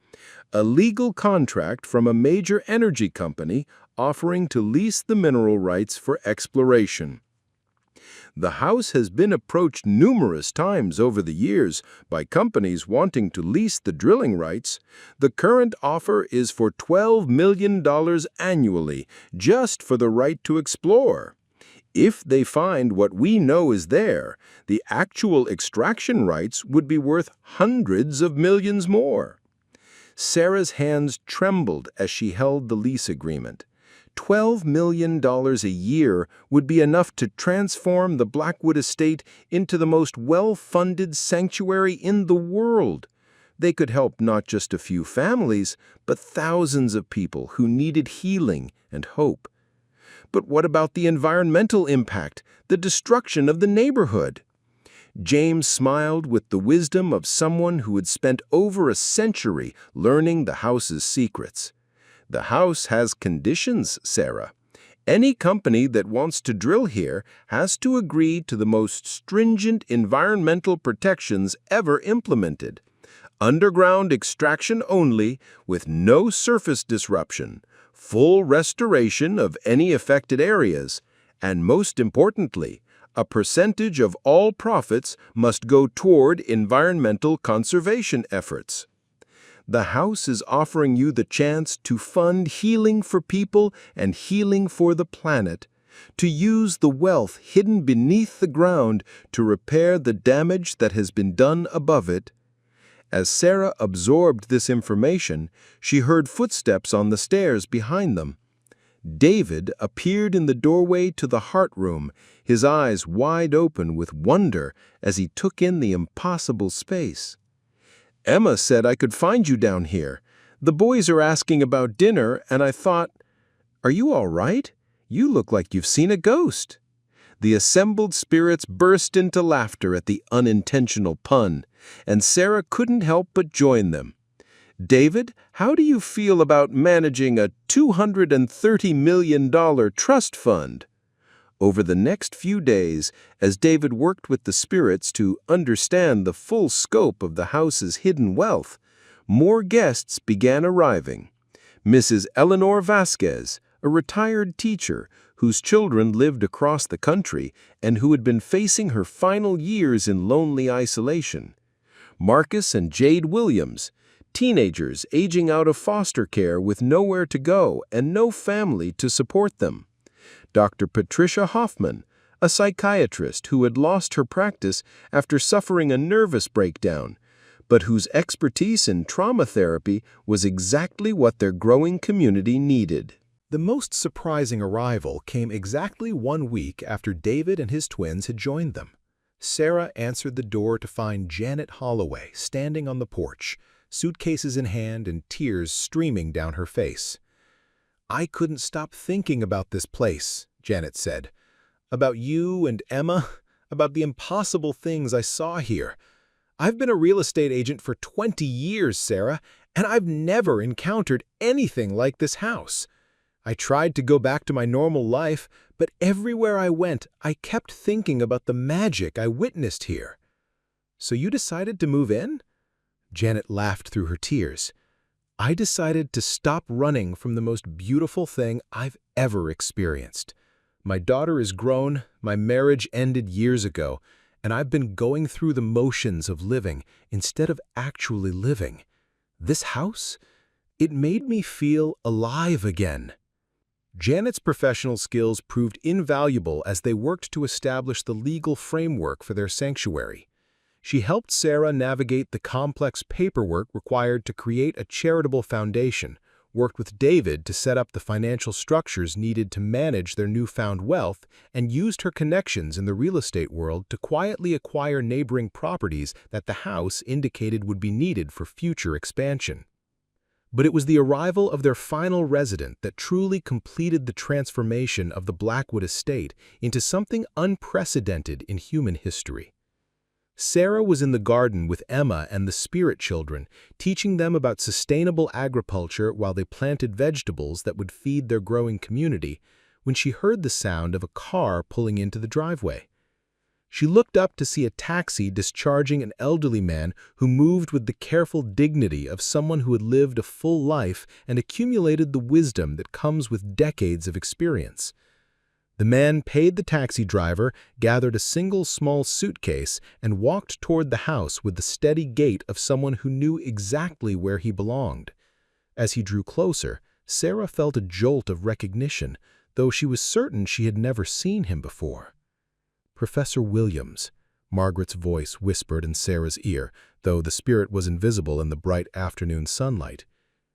S4: a legal contract from a major energy company offering to lease the mineral rights for exploration. The house has been approached numerous times over the years by companies wanting to lease the drilling rights. The current offer is for $12 million annually, just for the right to explore. If they find what we know is there, the actual extraction rights would be worth hundreds of millions more. Sarah's hands trembled as she held the lease agreement. $12 million a year would be enough to transform the Blackwood Estate into the most well-funded sanctuary in the world. They could help not just a few families, but thousands of people who needed healing and hope. But what about the environmental impact, the destruction of the neighborhood? James smiled with the wisdom of someone who had spent over a century learning the house's secrets. The house has conditions, Sarah. Any company that wants to drill here has to agree to the most stringent environmental protections ever implemented. Underground extraction only, with no surface disruption, full restoration of any affected areas, and most importantly, a percentage of all profits must go toward environmental conservation efforts. The house is offering you the chance to fund healing for people and healing for the planet, to use the wealth hidden beneath the ground to repair the damage that has been done above it. As Sarah absorbed this information, she heard footsteps on the stairs behind them. David appeared in the doorway to the heart room, his eyes wide open with wonder as he took in the impossible space. "Emma said I could find you down here. The boys are asking about dinner, and I thought, are you all right? You look like you've seen a ghost." The assembled spirits burst into laughter at the unintentional pun, and Sarah couldn't help but join them. "David, how do you feel about managing a $230 million trust fund?" Over the next few days, as David worked with the spirits to understand the full scope of the house's hidden wealth, more guests began arriving. Mrs. Eleanor Vasquez, a retired teacher whose children lived across the country and who had been facing her final years in lonely isolation. Marcus and Jade Williams, teenagers aging out of foster care with nowhere to go and no family to support them. Dr. Patricia Hoffman, a psychiatrist who had lost her practice after suffering a nervous breakdown, but whose expertise in trauma therapy was exactly what their growing community needed.
S2: The most surprising arrival came exactly 1 week after David and his twins had joined them. Sarah answered the door to find Janet Holloway standing on the porch, suitcases in hand and tears streaming down her face. "I couldn't stop thinking about this place," Janet said. "About you and Emma, about the impossible things I saw here. I've been a real estate agent for 20 years, Sarah, and I've never encountered anything like this house. I tried to go back to my normal life, but everywhere I went, I kept thinking about the magic I witnessed here." "So you decided to move in?" Janet laughed through her tears. "I decided to stop running from the most beautiful thing I've ever experienced. My daughter is grown, my marriage ended years ago, and I've been going through the motions of living instead of actually living. This house, it made me feel alive again."
S1: Janet's professional skills proved invaluable as they worked to establish the legal framework for their sanctuary. She helped Sarah navigate the complex paperwork required to create a charitable foundation, worked with David to set up the financial structures needed to manage their newfound wealth, and used her connections in the real estate world to quietly acquire neighboring properties that the house indicated would be needed for future expansion. But it was the arrival of their final resident that truly completed the transformation of the Blackwood Estate into something unprecedented in human history. Sarah was in the garden with Emma and the spirit children, teaching them about sustainable agriculture while they planted vegetables that would feed their growing community, when she heard the sound of a car pulling into the driveway. She looked up to see a taxi discharging an elderly man who moved with the careful dignity of someone who had lived a full life and accumulated the wisdom that comes with decades of experience. The man paid the taxi driver, gathered a single small suitcase, and walked toward the house with the steady gait of someone who knew exactly where he belonged. As he drew closer, Sarah felt a jolt of recognition, though she was certain she had never seen him before. "Professor Williams," Margaret's voice whispered in Sarah's ear, though the spirit was invisible in the bright afternoon sunlight.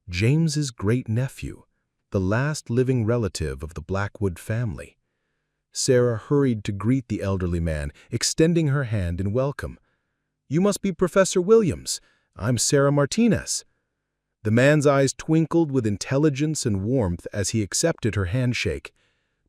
S1: "James's great-nephew, the last living relative of the Blackwood family." Sarah hurried to greet the elderly man, extending her hand in welcome. "You must be Professor Williams. I'm Sarah Martinez." The man's eyes twinkled with intelligence and warmth as he accepted her handshake.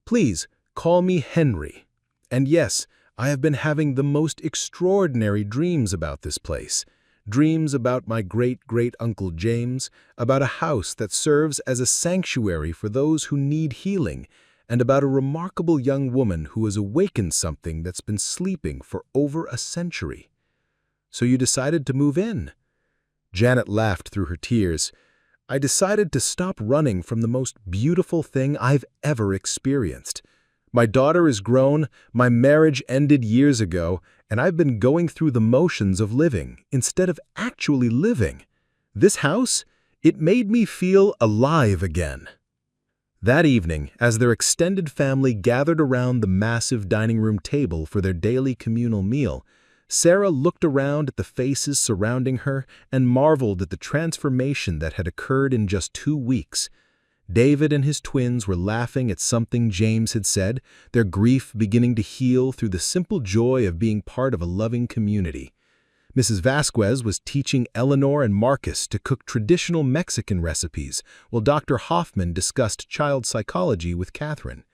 S1: "Please, call me Henry. And yes, I have been having the most extraordinary dreams about this place. Dreams about my great-great-uncle James, about a house that serves as a sanctuary for those who need healing, and about a remarkable young woman who has awakened something that's been sleeping for over a century." "So you decided to move in?" Janet laughed through her tears. "I decided to stop running from the most beautiful thing I've ever experienced. My daughter is grown, my marriage ended years ago, and I've been going through the motions of living instead of actually living. This house, it made me feel alive again." That evening, as their extended family gathered around the massive dining room table for their daily communal meal, Sarah looked around at the faces surrounding her and marveled at the transformation that had occurred in just 2 weeks. David and his twins were laughing at something James had said, their grief beginning to heal through the simple joy of being part of a loving community. Mrs. Vasquez was teaching Eleanor and Marcus to cook traditional Mexican recipes, while Dr. Hoffman discussed child psychology with Catherine.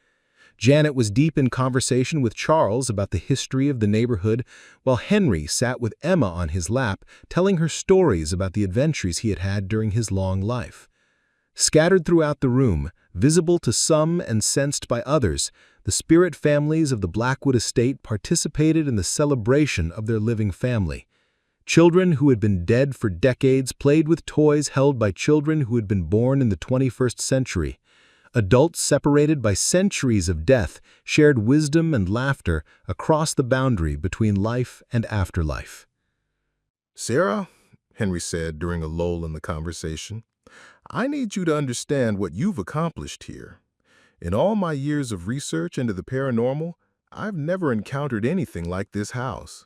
S1: Janet was deep in conversation with Charles about the history of the neighborhood, while Henry sat with Emma on his lap, telling her stories about the adventures he had had during his long life. Scattered throughout the room, visible to some and sensed by others, the spirit families of the Blackwood Estate participated in the celebration of their living family. Children who had been dead for decades played with toys held by children who had been born in the 21st century. Adults separated by centuries of death shared wisdom and laughter across the boundary between life and afterlife.
S3: "Sarah," Henry said during a lull in the conversation, "I need you to understand what you've accomplished here. In all my years of research into the paranormal, I've never encountered anything like this house.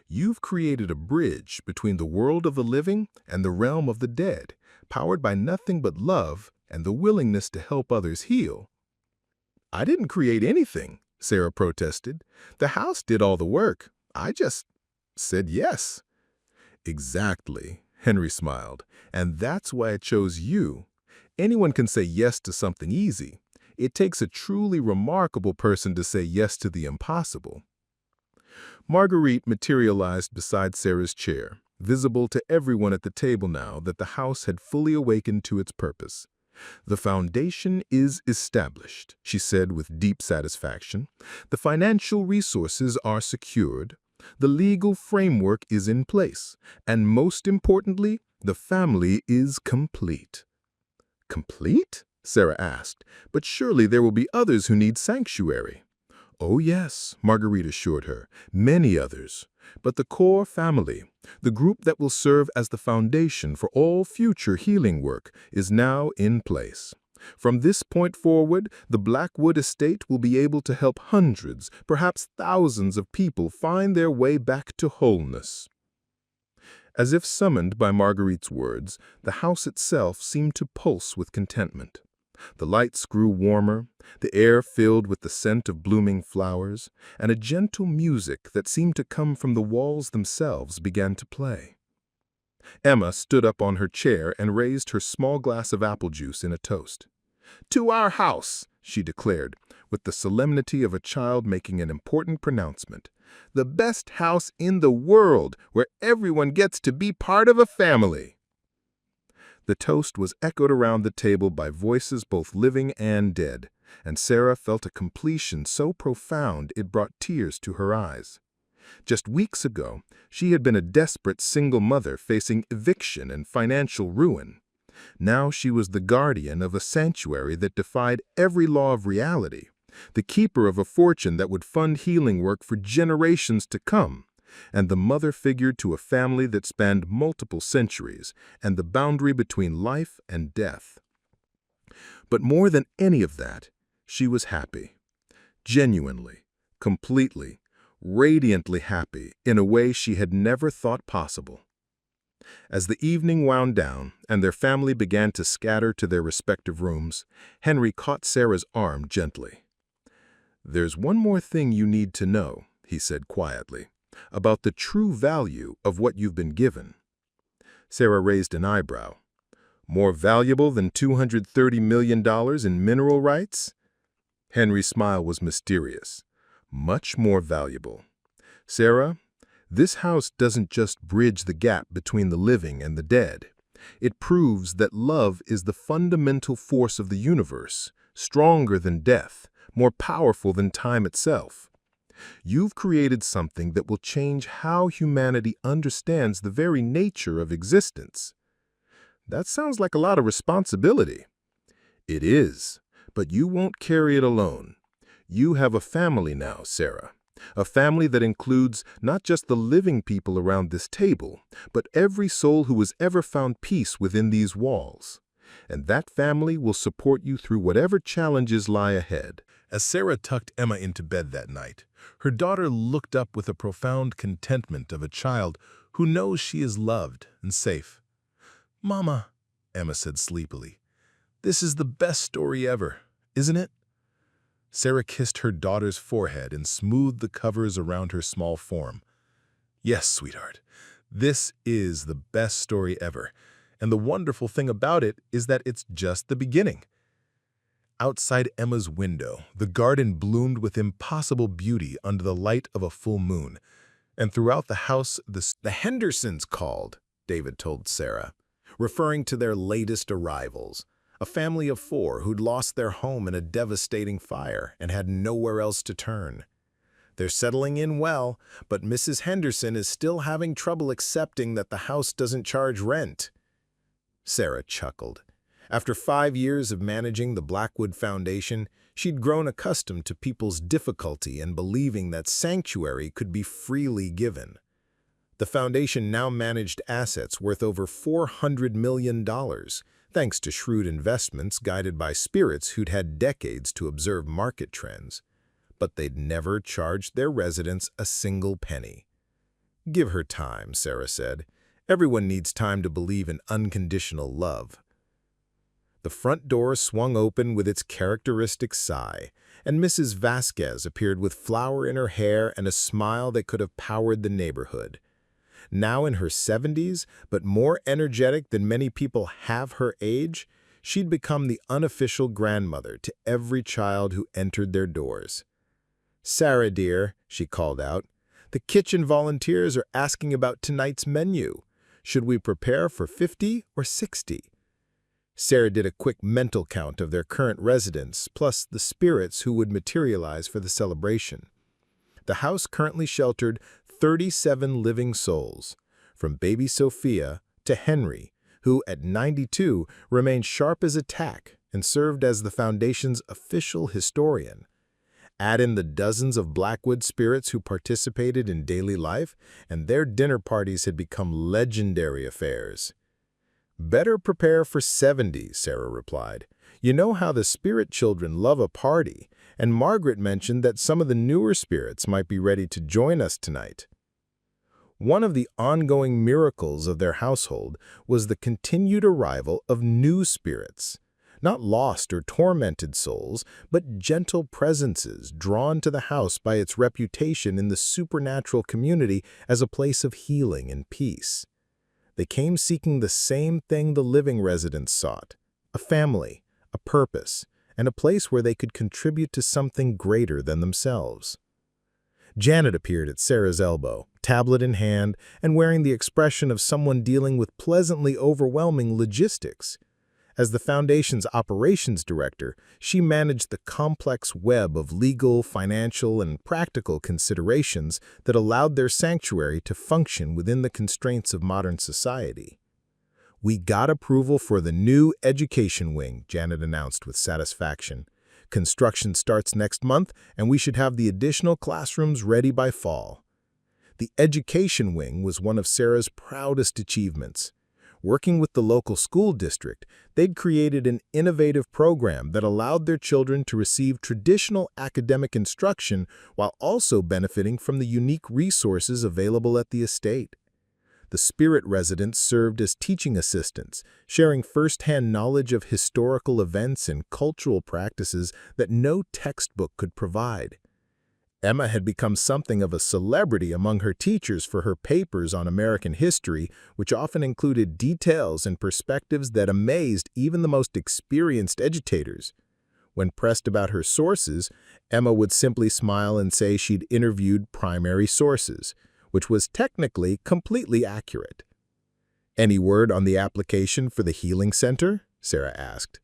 S3: You've created a bridge between the world of the living and the realm of the dead, powered by nothing but love and the willingness to help others heal." "I didn't create anything," Sarah protested. "The house did all the work. I just said yes." "Exactly," Henry smiled, "and that's why I chose you. Anyone can say yes to something easy. It takes a truly remarkable person to say yes to the impossible." Marguerite materialized beside Sarah's chair, visible to everyone at the table now that the house had fully awakened to its purpose. "The foundation is established," she said with deep satisfaction. "The financial resources are secured. The legal framework is in place. And most importantly, the family is complete." "Complete?" Sarah asked. "But surely there will be others who need sanctuary." "Oh yes," Marguerite assured her, "many others. But the core family, the group that will serve as the foundation for all future healing work, is now in place. From this point forward, the Blackwood Estate will be able to help hundreds, perhaps thousands of people find their way back to wholeness. As if summoned by Marguerite's words, the house itself seemed to pulse with contentment. The lights grew warmer, the air filled with the scent of blooming flowers, and a gentle music that seemed to come from the walls themselves began to play. Emma stood up on her chair and raised her small glass of apple juice in a toast. "To our house," she declared, with the solemnity of a child making an important pronouncement. "The best house in the world, where everyone gets to be part of a family." The toast was echoed around the table by voices both living and dead, and Sarah felt a completion so profound it brought tears to her eyes. Just weeks ago, she had been a desperate single mother facing eviction and financial ruin. Now she was the guardian of a sanctuary that defied every law of reality, the keeper of a fortune that would fund healing work for generations to come, and the mother figure to a family that spanned multiple centuries and the boundary between life and death. But more than any of that, she was happy. Genuinely, completely, radiantly happy in a way she had never thought possible. As the evening wound down and their family began to scatter to their respective rooms, Henry caught Sarah's arm gently. "There's one more thing you need to know," he said quietly, "about the true value of what you've been given." Sarah raised an eyebrow. "More valuable than $230 million in mineral rights?" Henry's smile was mysterious. "Much more valuable. Sarah, this house doesn't just bridge the gap between the living and the dead. It proves that love is the fundamental force of the universe, stronger than death, more powerful than time itself. You've created something that will change how humanity understands the very nature of existence." "That sounds like a lot of responsibility." "It is, but you won't carry it alone. You have a family now, Sarah. A family that includes not just the living people around this table, but every soul who has ever found peace within these walls. And that family will support you through whatever challenges lie ahead." As Sarah tucked Emma into bed that night, her daughter looked up with a profound contentment of a child who knows she is loved and safe. "Mama," Emma said sleepily, "this is the best story ever, isn't it?" Sarah kissed her daughter's forehead and smoothed the covers around her small form. "Yes, sweetheart, this is the best story ever, and the wonderful thing about it is that it's just the beginning." Outside Emma's window, the garden bloomed with impossible beauty under the light of a full moon, and throughout the house the Hendersons called, David told Sarah, referring to their latest arrivals. A family of 4 who'd lost their home in a devastating fire and had nowhere else to turn. "They're settling in well, but Mrs. Henderson is still having trouble accepting that the house doesn't charge rent." Sarah chuckled. After 5 years of managing the Blackwood Foundation, she'd grown accustomed to people's difficulty and believing that sanctuary could be freely given. The foundation now managed assets worth over $400 million, thanks to shrewd investments guided by spirits who'd had decades to observe market trends. But they'd never charged their residents a single penny. "Give her time," Sarah said. "Everyone needs time to believe in unconditional love." The front door swung open with its characteristic sigh, and Mrs. Vasquez appeared with flour in her hair and a smile that could have powered the neighborhood. Now in her 70s, but more energetic than many people half her age, she'd become the unofficial grandmother to every child who entered their doors. "Sarah, dear," she called out, "the kitchen volunteers are asking about tonight's menu. Should we prepare for 50 or 60? Sarah did a quick mental count of their current residents, plus the spirits who would materialize for the celebration. The house currently sheltered 37 living souls, from baby Sophia to Henry, who at 92 remained sharp as a tack and served as the foundation's official historian. Add in the dozens of Blackwood spirits who participated in daily life, and their dinner parties had become legendary affairs.
S2: Better prepare for 70, Sarah replied. You know how the spirit children love a party, and Margaret mentioned that some of the newer spirits might be ready to join us tonight. One of the ongoing miracles of their household was the continued arrival of new spirits. Not lost or tormented souls, but gentle presences drawn to the house by its reputation in the supernatural community as a place of healing and peace. They came seeking the same thing the living residents sought: a family, a purpose, and a place where they could contribute to something greater than themselves. Janet appeared at Sarah's elbow, tablet in hand, and wearing the expression of someone dealing with pleasantly overwhelming logistics. As the Foundation's operations director, she managed the complex web of legal, financial, and practical considerations that allowed their sanctuary to function within the constraints of modern society. "We got approval for the new education wing," Janet announced with satisfaction. "Construction starts next month, and we should have the additional classrooms ready by fall." The education wing was one of Sarah's proudest achievements. Working with the local school district, they'd created an innovative program that allowed their children to receive traditional academic instruction while also benefiting from the unique resources available at the estate. The spirit residents served as teaching assistants, sharing first-hand knowledge of historical events and cultural practices that no textbook could provide. Emma had become something of a celebrity among her teachers for her papers on American history, which often included details and perspectives that amazed even the most experienced educators. When pressed about her sources, Emma would simply smile and say she'd interviewed primary sources, which was technically completely accurate. "Any word on the application for the healing center?" Sarah asked.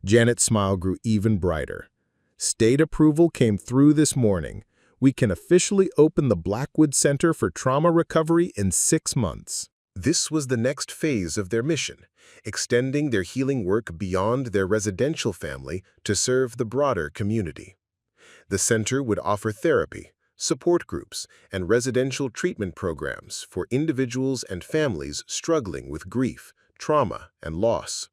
S2: Janet's smile grew even brighter. "State approval came through this morning. We can officially open the Blackwood Center for Trauma Recovery in 6 months."
S3: This was the next phase of their mission, extending their healing work beyond their residential family to serve the broader community. The center would offer therapy, support groups, and residential treatment programs for individuals and families struggling with grief, trauma, and loss.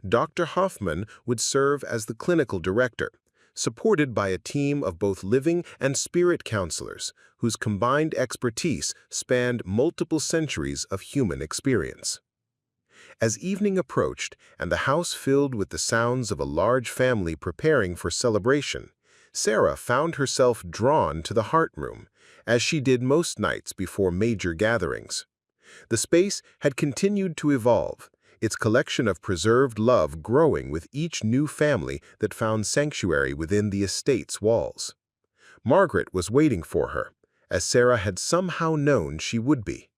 S3: Dr. Hoffman would serve as the clinical director, supported by a team of both living and spirit counselors whose combined expertise spanned multiple centuries of human experience. As evening approached and the house filled with the sounds of a large family preparing for celebration, Sarah found herself drawn to the heart room, as she did most nights before major gatherings. The space had continued to evolve, its collection of preserved love growing with each new family that found sanctuary within the estate's walls. Margaret was waiting for her, as Sarah had somehow known she would be.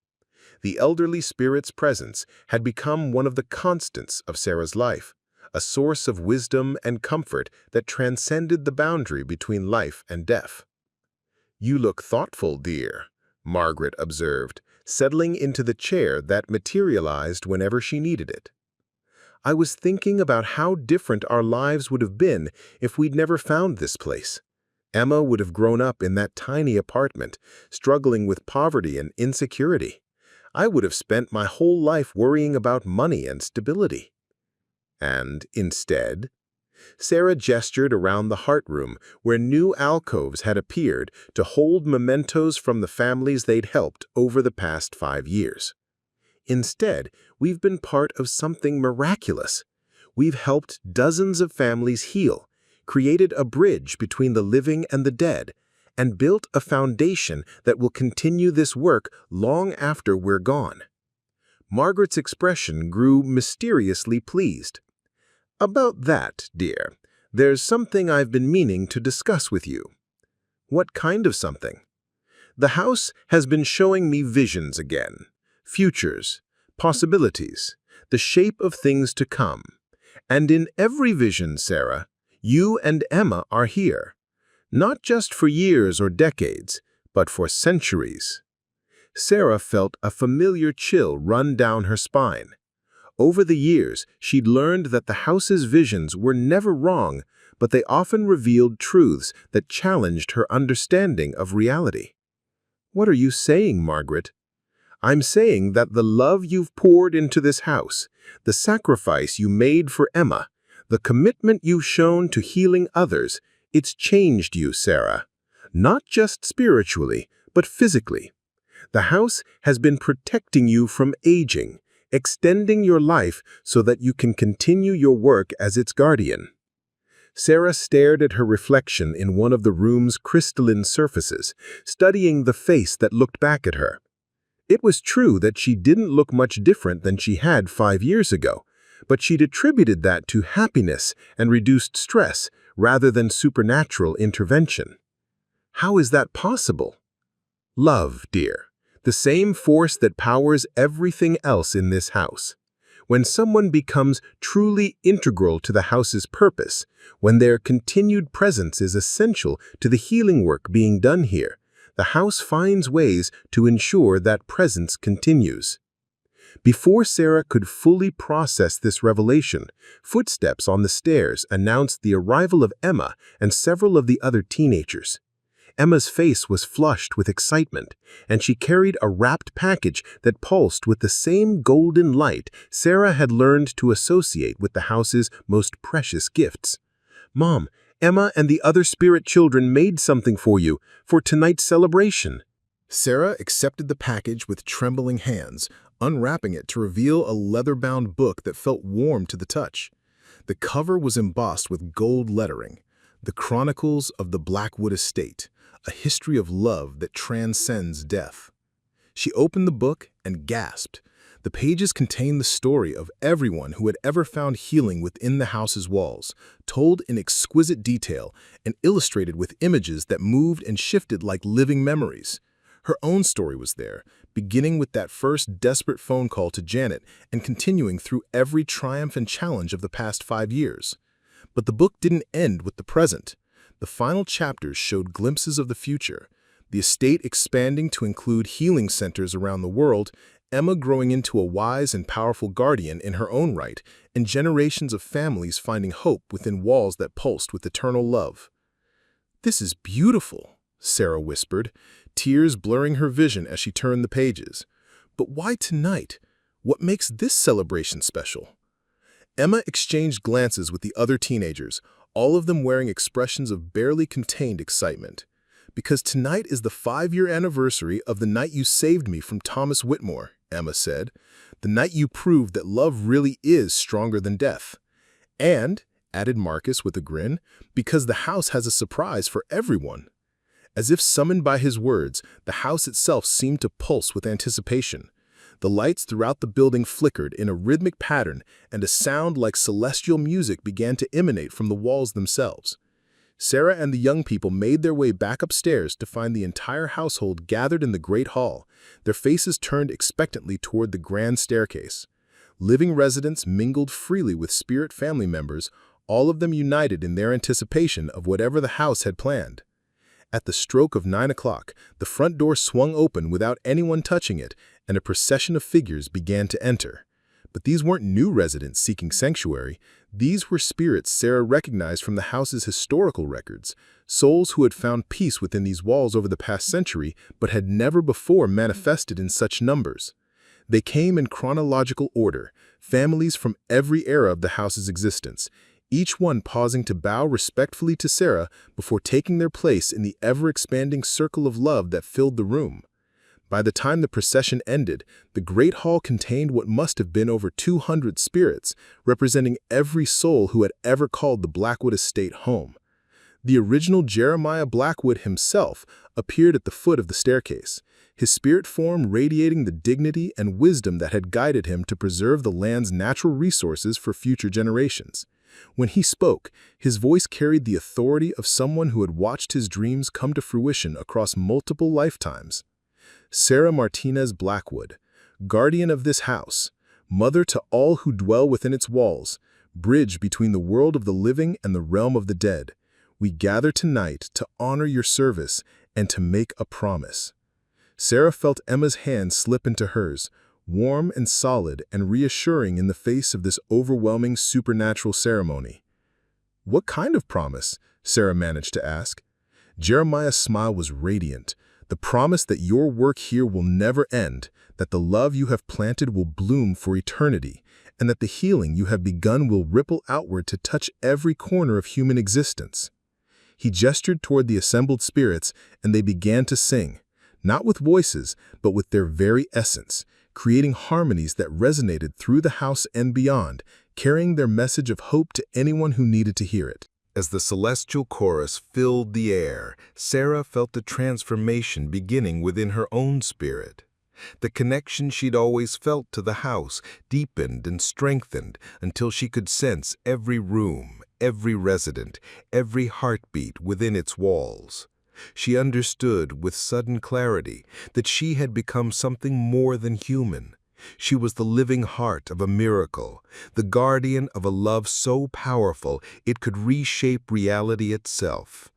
S3: The elderly spirit's presence had become one of the constants of Sarah's life, a source of wisdom and comfort that transcended the boundary between life and death. "You look thoughtful, dear," Margaret observed, settling into the chair that materialized whenever she needed it. "I was thinking about how different our lives would have been if we'd never found this place. Emma would have grown up in that tiny apartment, struggling with poverty and insecurity. I would have spent my whole life worrying about money and stability. And instead," Sarah gestured around the heart room where new alcoves had appeared to hold mementos from the families they'd helped over the past 5 years. "Instead, we've been part of something miraculous. We've helped dozens of families heal, created a bridge between the living and the dead, and built a foundation that will continue this work long after we're gone." Margaret's expression grew mysteriously pleased. "About that, dear, there's something I've been meaning to discuss with you." "What kind of something?" "The house has been showing me visions again, futures, possibilities, the shape of things to come. And in every vision, Sarah, you and Emma are here, not just for years or decades, but for centuries." Sarah felt a familiar chill run down her spine. Over the years, she'd learned that the house's visions were never wrong, but they often revealed truths that challenged her understanding of reality. "What are you saying, Margaret?" I'm saying that the love you've poured into this house, the sacrifice you made for Emma, the commitment you've shown to healing others, it's changed you, Sarah. Not just spiritually, but physically. The house has been protecting you from aging, extending your life so that you can continue your work as its guardian. Sarah stared at her reflection in one of the room's crystalline surfaces, studying the face that looked back at her. It was true that she didn't look much different than she had 5 years ago, but she'd attributed that to happiness and reduced stress rather than supernatural intervention. How is that possible? Love, dear. The same force that powers everything else in this house. When someone becomes truly integral to the house's purpose, when their continued presence is essential to the healing work being done here, the house finds ways to ensure that presence continues. Before Sarah could fully process this revelation, footsteps on the stairs announced the arrival of Emma and several of the other teenagers. Emma's face was flushed with excitement, and she carried a wrapped package that pulsed with the same golden light Sarah had learned to associate with the house's most precious gifts. "Mom, Emma and the other spirit children made something for you for tonight's celebration."
S2: Sarah accepted the package with trembling hands, unwrapping it to reveal a leather-bound book that felt warm to the touch. The cover was embossed with gold lettering, "The Chronicles of the Blackwood Estate, a history of love that transcends death." She opened the book and gasped. The pages contained the story of everyone who had ever found healing within the house's walls, told in exquisite detail and illustrated with images that moved and shifted like living memories. Her own story was there, beginning with that first desperate phone call to Janet and continuing through every triumph and challenge of the past 5 years. But the book didn't end with the present. The final chapters showed glimpses of the future, the estate expanding to include healing centers around the world, Emma growing into a wise and powerful guardian in her own right, and generations of families finding hope within walls that pulsed with eternal love. "This is beautiful," Sarah whispered, tears blurring her vision as she turned the pages. "But why tonight? What makes this celebration special?" Emma exchanged glances with the other teenagers, all of them wearing expressions of barely contained excitement. "Because tonight is the 5-year anniversary of the night you saved me from Thomas Whitmore," Emma said. "The night you proved that love really is stronger than death. And," added Marcus with a grin, "because the house has a surprise for everyone." As if summoned by his words, the house itself seemed to pulse with anticipation. The lights throughout the building flickered in a rhythmic pattern, and a sound like celestial music began to emanate from the walls themselves. Sarah and the young people made their way back upstairs to find the entire household gathered in the great hall, their faces turned expectantly toward the grand staircase. Living residents mingled freely with spirit family members, all of them united in their anticipation of whatever the house had planned. At the stroke of 9 o'clock, the front door swung open without anyone touching it, and a procession of figures began to enter. But these weren't new residents seeking sanctuary. These were spirits Sarah recognized from the house's historical records, souls who had found peace within these walls over the past century but had never before manifested in such numbers. They came in chronological order, families from every era of the house's existence, each one pausing to bow respectfully to Sarah before taking their place in the ever-expanding circle of love that filled the room. By the time the procession ended, the great hall contained what must have been over 200 spirits, representing every soul who had ever called the Blackwood Estate home. The original Jeremiah Blackwood himself appeared at the foot of the staircase, his spirit form radiating the dignity and wisdom that had guided him to preserve the land's natural resources for future generations. When he spoke, his voice carried the authority of someone who had watched his dreams come to fruition across multiple lifetimes. Sarah Martinez Blackwood, guardian of this house, mother to all who dwell within its walls, bridge between the world of the living and the realm of the dead, we gather tonight to honor your service and to make a promise. Sarah felt Emma's hand slip into hers, warm and solid and reassuring in the face of this overwhelming supernatural ceremony. "What kind of promise?" Sarah managed to ask. Jeremiah's smile was radiant, The promise that your work here will never end, that the love you have planted will bloom for eternity, and that the healing you have begun will ripple outward to touch every corner of human existence. He gestured toward the assembled spirits, and they began to sing, not with voices, but with their very essence, creating harmonies that resonated through the house and beyond, carrying their message of hope to anyone who needed to hear it.
S3: As the celestial chorus filled the air, Sarah felt a transformation beginning within her own spirit. The connection she'd always felt to the house deepened and strengthened until she could sense every room, every resident, every heartbeat within its walls. She understood with sudden clarity that she had become something more than human. She was the living heart of a miracle, the guardian of a love so powerful it could reshape reality itself.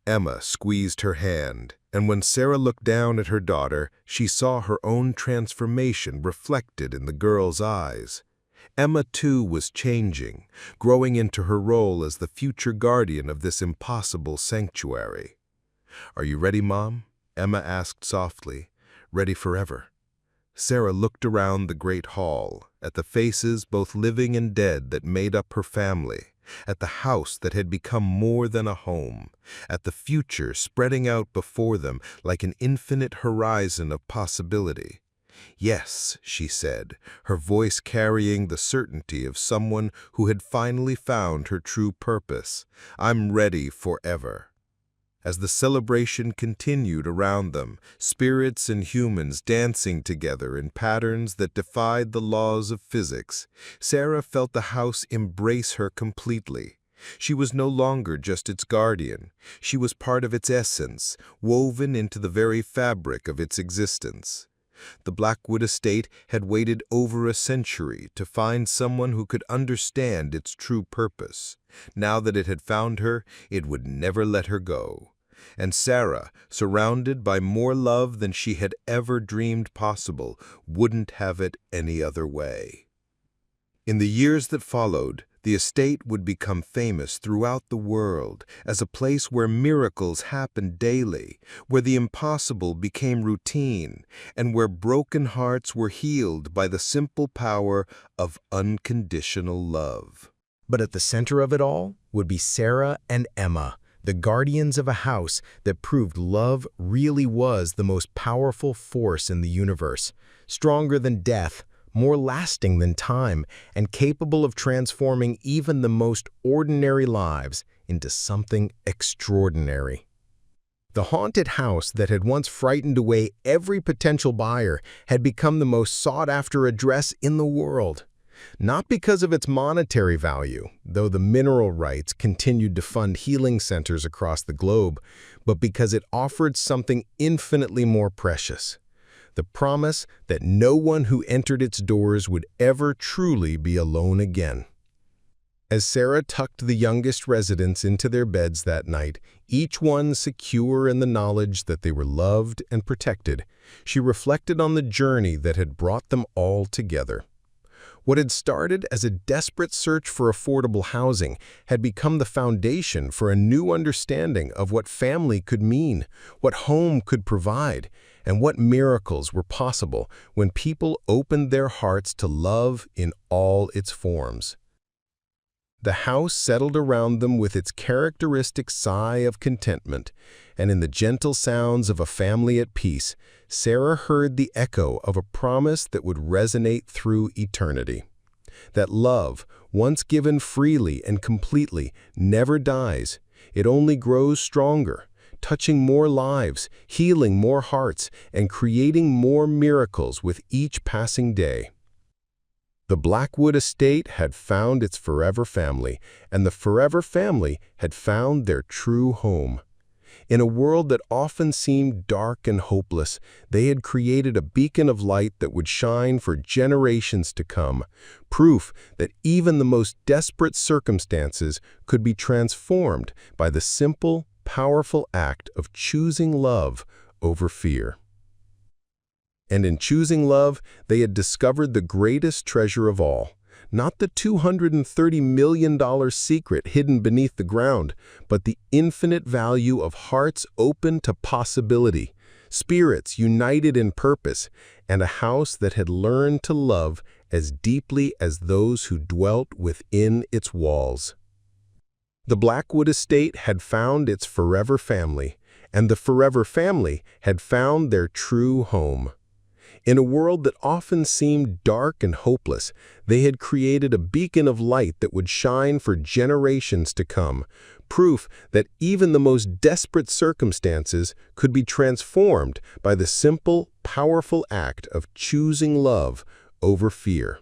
S3: Emma squeezed her hand, and when Sarah looked down at her daughter, she saw her own transformation reflected in the girl's eyes. Emma, too, was changing, growing into her role as the future guardian of this impossible sanctuary. "Are you ready, Mom?" Emma asked softly. "Ready forever." Sarah looked around the great hall, at the faces both living and dead that made up her family, at the house that had become more than a home, at the future spreading out before them like an infinite horizon of possibility. "Yes," she said, her voice carrying the certainty of someone who had finally found her true purpose. "I'm ready forever." As the celebration continued around them, spirits and humans dancing together in patterns that defied the laws of physics, Sarah felt the house embrace her completely. She was no longer just its guardian. She was part of its essence, woven into the very fabric of its existence. The Blackwood Estate had waited over a century to find someone who could understand its true purpose. Now that it had found her, it would never let her go. And Sarah, surrounded by more love than she had ever dreamed possible, wouldn't have it any other way. In the years that followed, the estate would become famous throughout the world as a place where miracles happened daily, where the impossible became routine, and where broken hearts were healed by the simple power of unconditional love.
S1: But at the center of it all would be Sarah and Emma, the guardians of a house that proved love really was the most powerful force in the universe, stronger than death, more lasting than time, and capable of transforming even the most ordinary lives into something extraordinary. The haunted house that had once frightened away every potential buyer had become the most sought-after address in the world. Not because of its monetary value, though the mineral rights continued to fund healing centers across the globe, but because it offered something infinitely more precious: the promise that no one who entered its doors would ever truly be alone again. As Sarah tucked the youngest residents into their beds that night, each one secure in the knowledge that they were loved and protected, she reflected on the journey that had brought them all together. What had started as a desperate search for affordable housing had become the foundation for a new understanding of what family could mean, what home could provide, and what miracles were possible when people opened their hearts to love in all its forms. The house settled around them with its characteristic sigh of contentment, and in the gentle sounds of a family at peace, Sarah heard the echo of a promise that would resonate through eternity. That love, once given freely and completely, never dies. It only grows stronger, touching more lives, healing more hearts, and creating more miracles with each passing day. The Blackwood Estate had found its forever family, and the forever family had found their true home. In a world that often seemed dark and hopeless, they had created a beacon of light that would shine for generations to come, proof that even the most desperate circumstances could be transformed by the simple, powerful act of choosing love over fear. And in choosing love, they had discovered the greatest treasure of all. Not the $230 million secret hidden beneath the ground, but the infinite value of hearts open to possibility,
S3: spirits united in purpose, and a house that had learned to love as deeply as those who dwelt within its walls. The Blackwood Estate had found its forever family, and the forever family had found their true home. In a world that often seemed dark and hopeless, they had created a beacon of light that would shine for generations to come, proof that even the most desperate circumstances could be transformed by the simple, powerful act of choosing love over fear.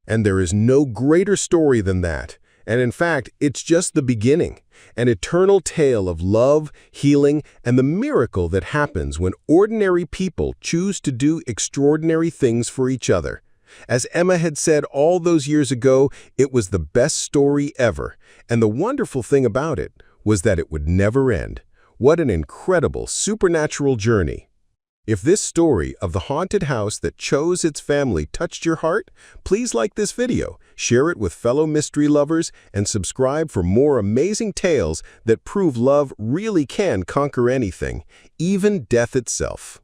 S3: And there is no greater story than that. And in fact, it's just the beginning, an eternal tale of love, healing, and the miracle that happens when ordinary people choose to do extraordinary things for each other. As Emma had said all those years ago, it was the best story ever, and the wonderful thing about it was that it would never end. What an incredible supernatural journey! If this story of the haunted house that chose its family touched your heart, please like this video, share it with fellow mystery lovers, and subscribe for more amazing tales that prove love really can conquer anything, even death itself.